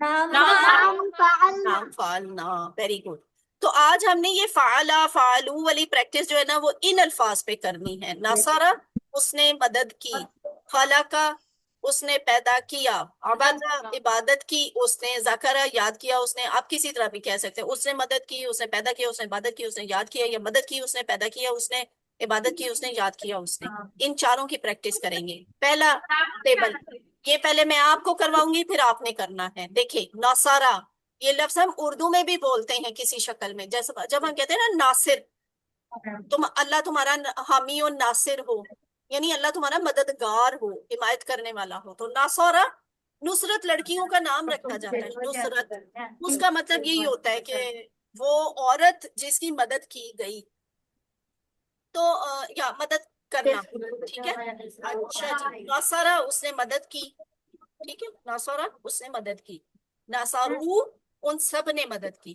نام نعم فعلنا. نعم فعلنا. Very good. تو آج ہم نے یہ فعلا، فعلو والی پریکٹس جو ہے نا وہ ان الفاظ پہ کرنی ہے. نصرہ، اس نے مدد کی. خلقہ، اس نے پیدا کیا. عبادہ، عبادت کی اس نے. ذکرہ، یاد کیا اس نے. آپ کسی طرح بھی کہہ سکتے ہیں. اس نے مدد کی، اس نے پیدا کیا، اس نے عبادت کی، اس نے یاد کیا. یا مدد کی، اس نے پیدا کیا، اس نے عبادت کی، اس نے یاد کیا اس نے. ان چاروں کی پریکٹس کریں گے. پہلا ٹیبل یہ پہلے میں آپ کو کرواؤں گی، پھر آپ نے کرنا ہے. دیکھیں نصرہ، یہ لفظ ہم اردو میں بھی بولتے ہیں کسی شکل میں. جیسے جب ہم کہتے ہیں نا ناصر، اللہ تمہارا حامی و ناصر ہو، یعنی اللہ تمہارا مددگار ہو، حمایت کرنے والا ہو. تو ناصرہ، نصرت لڑکیوں کا نام رکھا جاتا ہے. نصرت، اس کا مطلب یہی ہوتا ہے کہ وہ عورت جس کی مدد کی گئی. تو یا مدد کرنا. ٹھیک ہے، اچھا جی. ناصرہ، اس نے مدد کی. ٹھیک ہے، ناصرہ، اس نے مدد کی. ناصرو، ان سب نے مدد کی.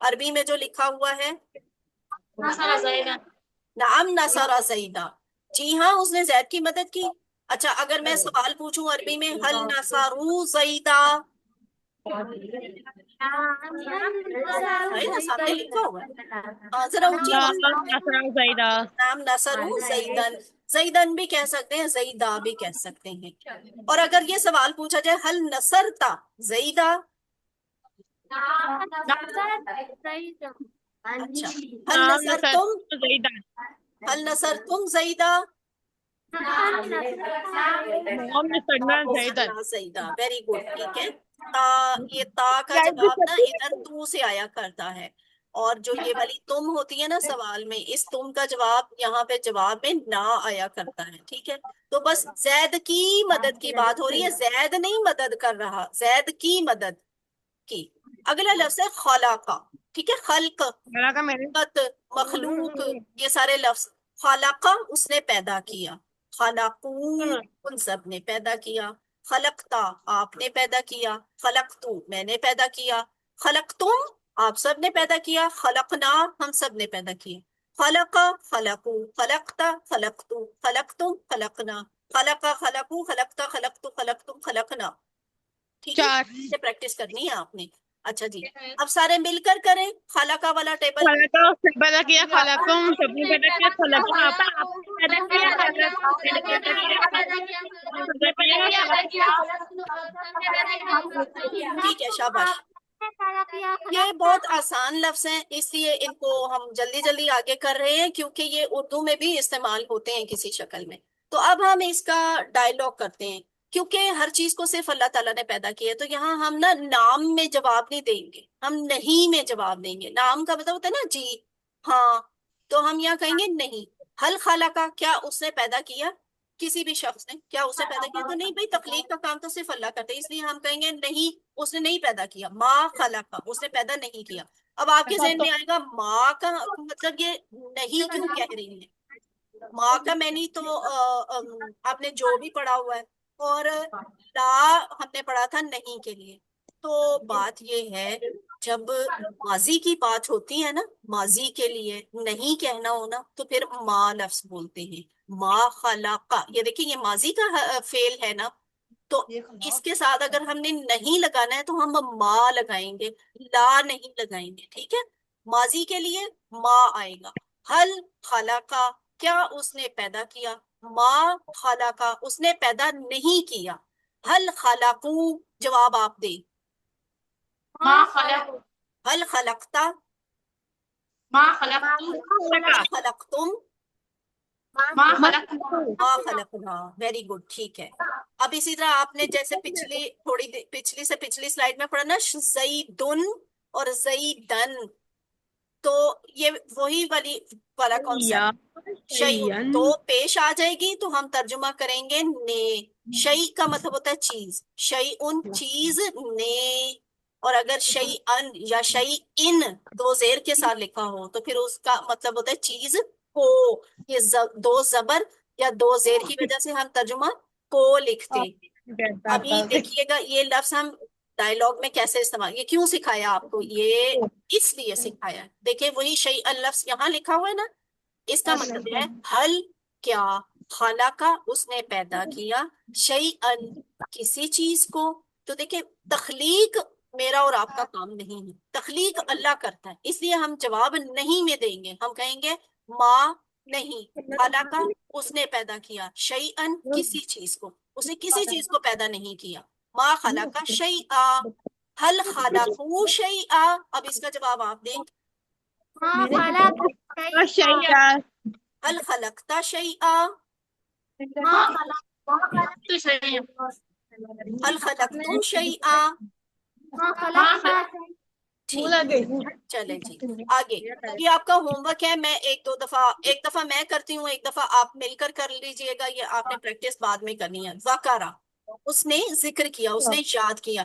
عربی میں جو لکھا ہوا ہے نصر زیدن نعم نصر زیدہ، جی ہاں اس نے زید کی مدد کی. اچھا اگر میں سوال پوچھوں عربی میں حل نصروا زیدہ، ہے نا سامنے لکھا ہوا ہے، ذرا اونچی آواز سے نعم بولیں. نصر زیدہ نام نصروا زیدن، زیدن بھی کہہ سکتے ہیں، زیدہ بھی کہہ سکتے ہیں. اور اگر یہ سوال پوچھا جائے حل نصرتا زیدہ، اچھا حل نعم نصر نصر تم، زیدہ حل نصر تم زیدہ، نعم نصرنا زیدن. زیدہ، ویری گڈ. ٹھیک ہے، تا، یہ تا کا جواب نا ادھر تو سے آیا کرتا ہے، اور جو یہ والی تم ہوتی ہے نا سوال میں، اس تم کا جواب یہاں پہ جواب میں نہ آیا کرتا ہے. ٹھیک ہے، تو بس زید کی مدد کی بات ہو رہی ہے، زید نہیں مدد کر رہا، زید کی مدد کی. اگلا لفظ ہے خلق. ٹھیک ہے، خلق، میرا کا میرے خلقت، مخلوق، یہ سارے لفظ. خلق اس نے پیدا کیا، خلقو ان سب نے پیدا کیا، خلقتا آپ نے پیدا کیا، خلقتو میں نے پیدا کیا، خلقتم آپ سب نے پیدا کیا، خلقنا ہم سب نے پیدا کیا، خلق خلقو خلقتا خلقتو خلقتم خلقنا، خلق خلقو خلقتا خلقتو خلقتم خلقنا. ٹھیک ہے، چار یہ پریکٹس کرنی ہے آپ نے. اچھا جی، اب سارے مل کر کریں خالقہ والا ٹیبل. خلقہ اس نے پیدا کیا، خلقتم سب نے پیدا کیا، خلقنا آپ نے پیدا کیا، خلق میں نے پیدا کیا، ٹھیک ہے، شاباش. یہ بہت آسان لفظ ہیں، اس لیے ان کو ہم جلدی جلدی آگے کر رہے ہیں کیونکہ یہ اردو میں بھی استعمال ہوتے ہیں کسی شکل میں. تو اب ہم اس کا ڈائلاگ کرتے ہیں، کیونکہ ہر چیز کو صرف اللہ تعالیٰ نے پیدا کیا ہے، تو یہاں ہم نا نام میں جواب نہیں دیں گے، ہم نہیں میں جواب دیں گے. نام کا مطلب ہوتا ہے نا جی ہاں، تو ہم یہاں کہیں گے نہیں. حل خالقہ کیا اس نے پیدا کیا، کسی بھی شخص نے کیا اسے پیدا کیا، تو نہیں بھائی، تخلیق کا کام تو صرف اللہ کرتے ہیں، اس لیے ہم کہیں گے نہیں اس نے نہیں پیدا کیا. ما خلقہ اس نے پیدا نہیں کیا. اب آپ کے ذہن میں آئے گا ماں کا مطلب یہ نہیں کیوں کہہ رہی ہے، ماں کا میں نہیں تو آپ نے جو بھی پڑھا ہوا ہے، اور لا ہم نے پڑھا تھا نہیں کے لیے. تو بات یہ ہے جب ماضی کی بات ہوتی ہے نا، ماضی کے لیے نہیں کہنا ہونا، تو پھر ما لفظ بولتے ہیں. ما خلقہ، یہ دیکھیں یہ ماضی کا فعل ہے نا، تو اس کے ساتھ اگر ہم نے نہیں لگانا ہے تو ہم ما لگائیں گے، لا نہیں لگائیں گے. ٹھیک ہے، ماضی کے لیے ما آئے گا. حل خلقہ کیا اس نے پیدا کیا، ما خلقہ اس نے پیدا نہیں کیا. حل خلقو جواب آپ دیں، ما خلق حل خلقتا، ما خلقت حل خلقتم، ما خلقت ما خلقنا. Very good. ٹھیک ہے، اب اسی طرح آپ نے جیسے پچھلی سے پچھلی سلائیڈ میں پڑھا نا زیدن اور زیدن، تو یہ وہی والا کانسیپٹ. شیء تو پیش آ جائے گی تو ہم ترجمہ کریں گے نے. شیء کا مطلب ہوتا ہے چیز، شیء چیز، نے. اور اگر شیئن یا شیئن دو زیر کے ساتھ لکھا ہو تو پھر اس کا مطلب ہوتا ہے چیز کو. یہ دو زبر یا دو زیر کی وجہ سے ہم ترجمہ کو لکھتے. ابھی دیکھیے گا یہ لفظ ہم ڈائلاگ میں کیسے استعمال، یہ کیوں سکھایا آپ کو، یہ اس لیے سکھایا. دیکھیں وہی شیئن لفظ یہاں لکھا ہوا ہے نا، اس کا مطلب ہے حل کیا، خالقہ اس نے پیدا کیا، شیئن کسی چیز کو. تو دیکھیں تخلیق میرا اور آپ کا کام نہیں ہے، تخلیق اللہ کرتا ہے، اس لیے ہم جواب نہیں میں دیں گے، ہم کہیں گے ما نہیں، خالقہ اس نے پیدا کیا، شیئن کسی چیز کو، اس نے کسی چیز کو پیدا نہیں کیا. ما خلق شیئا، حل خلقو شیئا. اب اس کا جواب آپ دیں، شیئا حل خلقتا شیئا، تو شیئا حل خلقتم شیئا. چلے جی آگے. یہ آپ کا ہوم ورک ہے، میں ایک دفعہ میں کرتی ہوں، ایک دفعہ آپ مل کر کر لیجئے گا. یہ آپ نے پریکٹس بعد میں کرنی ہے. ذکرہ اس نے ذکر کیا، اس نے یاد کیا.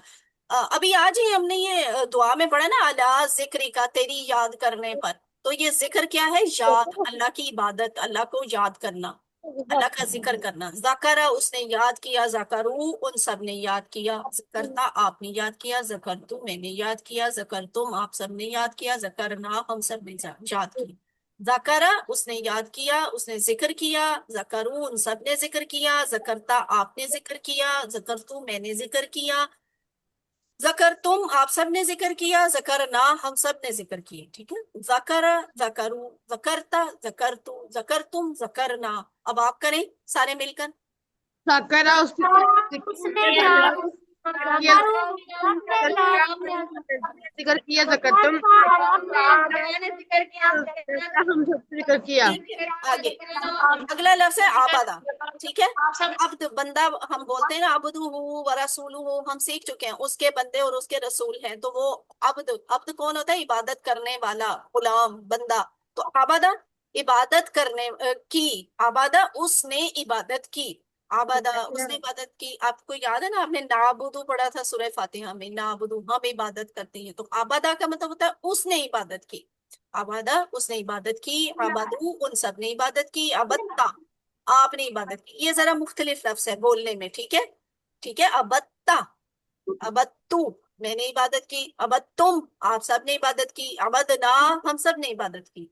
ابھی آج ہی ہم نے یہ دعا میں پڑھا نا، اللہ ذکر کا تیری یاد کرنے پر. تو یہ ذکر کیا ہے، یاد، اللہ کی عبادت، اللہ کو یاد کرنا. اللہ کا ذکر کرنا. ذکرہ اس نے یاد کیا، ذکرو ان سب نے یاد کیا، ذکرتا آپ نے یاد کیا، ذکرتو میں نے یاد کیا، ذکرتم آپ سب نے یاد کیا، ذکرنا ہم سب نے یاد کیا. ذکرہ اس نے یاد کیا، اس نے ذکر کیا، ذکرو ان سب نے ذکر کیا، ذکرتا آپ نے ذکر کیا، ذکرتو میں نے ذکر کیا، ذکرتم آپ سب نے ذکر کیا، ذکرنا ہم سب نے ذکر کیے. ٹھیک ہے. ذکر، ذکرو، ذکرتا، ذکرتو، ذکرتم، ذکرنا. اب آپ کریں سارے مل کر. ذکرہ اس ذکر کیا، ذکرتم میں نے ذکر کیا، ہم سب سے ذکر کیا. آگے اگلا لفظ ہے آبادہ. ٹھیک ہے. عبد بندہ ہم بولتے ہیں نا، عبدہ و رسولہ، ہم سیکھ چکے ہیں اس کے بندے اور اس کے رسول ہیں. تو وہ عبد، عبد کون ہوتا ہے؟ عبادت کرنے والا، غلام، بندہ. تو آبادہ عبادت کرنے کی، آبادہ اس نے عبادت کی، آبادہ اس نے عبادت کی. آپ کو یاد ہے نا، آپ نے نعبدو پڑھا تھا سورہ فاتحہ میں، نعبدو ہم عبادت کرتے ہیں. تو آبادہ کا مطلب ہوتا ہے اس نے عبادت کی. آبادہ اس نے عبادت کی، آبادو ان سب نے عبادت کی، ابتا آپ نے عبادت کی. یہ ذرا مختلف لفظ ہے بولنے میں. ٹھیک ہے. ٹھیک ہے. ابتا، ابتو میں نے عبادت کی، ابتم آپ سب نے عبادت کی، ابدنا ہم سب نے عبادت کی.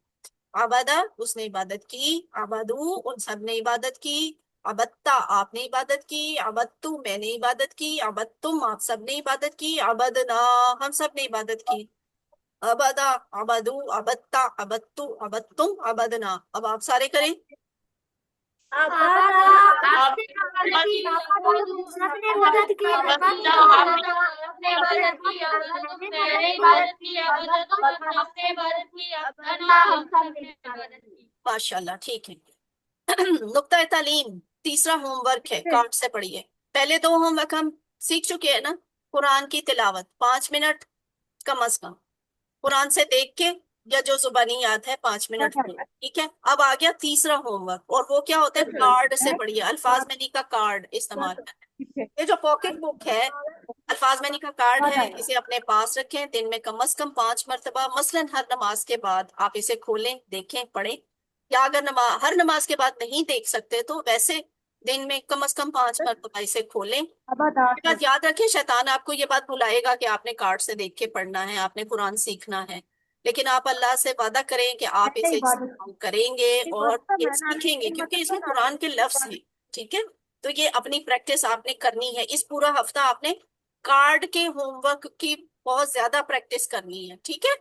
عبادہ اس نے عبادت کی، عبادو ان سب نے عبادت کی، عبدتا آپ نے عبادت کی، عبدتو میں نے عبادت کی، عبدتم آپ سب نے عبادت کی، عبدنا ہم سب نے عبادت کی. عبدا، عبدو، عبدتا، عبدتو، عبدتم، عبدنا. اب آپ سارے کریں. ماشاء اللہ. ٹھیک ہے. نقطہ تعلیم تیسرا ہوم ورک ہے، کارڈ سے پڑھیے. پہلے دو ہوم ورک ہم سیکھ چکے ہیں نا. قرآن کی تلاوت 5 منٹ کم از کم، قرآن سے دیکھ کے یا جو زبانی یاد ہے 5 منٹ میں. ٹھیک ہے. اب آ گیا تیسرا ہوم ورک، اور وہ کیا ہوتا ہے؟ کارڈ سے پڑھیے. الفاظ میں کا کارڈ استعمال کریں. یہ جو پاکٹ بک ہے، الفاظ میں کا کارڈ ہے، اسے اپنے پاس رکھیں. دن میں کم از کم 5 مرتبہ، مثلاً ہر نماز کے بعد آپ اسے کھولیں، دیکھیں، پڑھیں. یا اگر ہر نماز کے بعد نہیں دیکھ سکتے تو ویسے دن میں کم از کم 5 مرتبہ اسے کھولیں. یہ بات یاد رکھیں، شیطان آپ کو یہ بات بھلائے گا کہ آپ نے کارڈ سے دیکھ کے پڑھنا ہے، آپ نے قرآن سیکھنا ہے. لیکن آپ اللہ سے وعدہ کریں کہ آپ اسے استعمال کریں گے اور یہ سیکھیں گے، کیونکہ اس میں قرآن کے لفظ ہیں. ٹھیک ہے. تو یہ اپنی پریکٹس آپ نے کرنی ہے. اس پورا ہفتہ آپ نے کارڈ کے ہوم ورک کی بہت زیادہ پریکٹس کرنی ہے. ٹھیک ہے.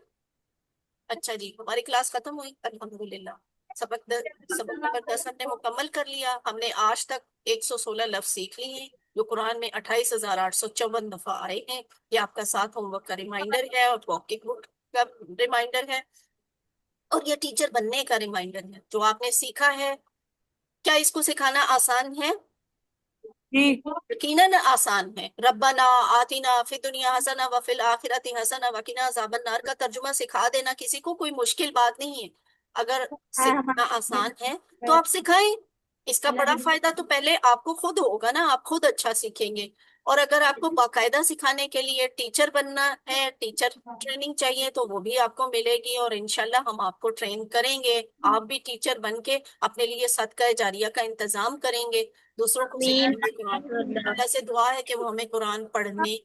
اچھا جی، ہماری کلاس ختم ہوئی الحمدللہ. سبق نمبر 10 ہم نے مکمل کر لیا. ہم نے آج تک 116 لفظ سیکھ لیے ہیں، جو قرآن میں 28,854 دفعہ آئے ہیں. یہ آپ کا 7 ہوم ورک کا ریمائنڈر ہے، اور پاکٹ بک کا ریمائنڈر ہے، اور یہ ٹیچر بننے کا ریمائنڈر ہے. جو آپ نے سیکھا ہے، کیا اس کو سکھانا آسان ہے؟ یقیناً آسان ہے. ربنا آتنا فی الدنیا حسنہ وفی الآخرۃ حسنہ وقنا عذاب النار کا ترجمہ سکھا دینا کسی کو کوئی مشکل بات نہیں ہے. اگر سکھانا آسان ہے تو آپ سکھائیں. اس کا بڑا فائدہ تو پہلے آپ کو خود ہوگا نا، آپ خود اچھا سیکھیں گے. اور اگر آپ کو باقاعدہ سکھانے کے لیے ٹیچر بننا ہے، ٹیچر ٹریننگ چاہیے، تو وہ بھی آپ کو ملے گی، اور انشاءاللہ ہم آپ کو ٹرین کریں گے. آپ بھی ٹیچر بن کے اپنے لیے صدقہ جاریہ کا انتظام کریں گے، دوسروں کو سکھائیں گے قرآن. اللہ سے دعا ہے کہ وہ ہمیں قرآن پڑھنے،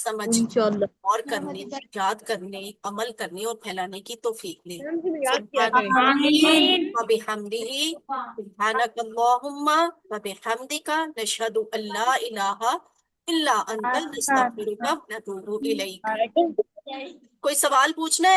سمجھنے اور کرنے، یاد کرنے، عمل کرنے اور پھیلانے کی توفیق دے. وبحمدہ سبحانک اللہم وبحمدک نشہد ان لا الہ الا انت نستغفرک ونتوب الیک. کوئی سوال پوچھنا ہے؟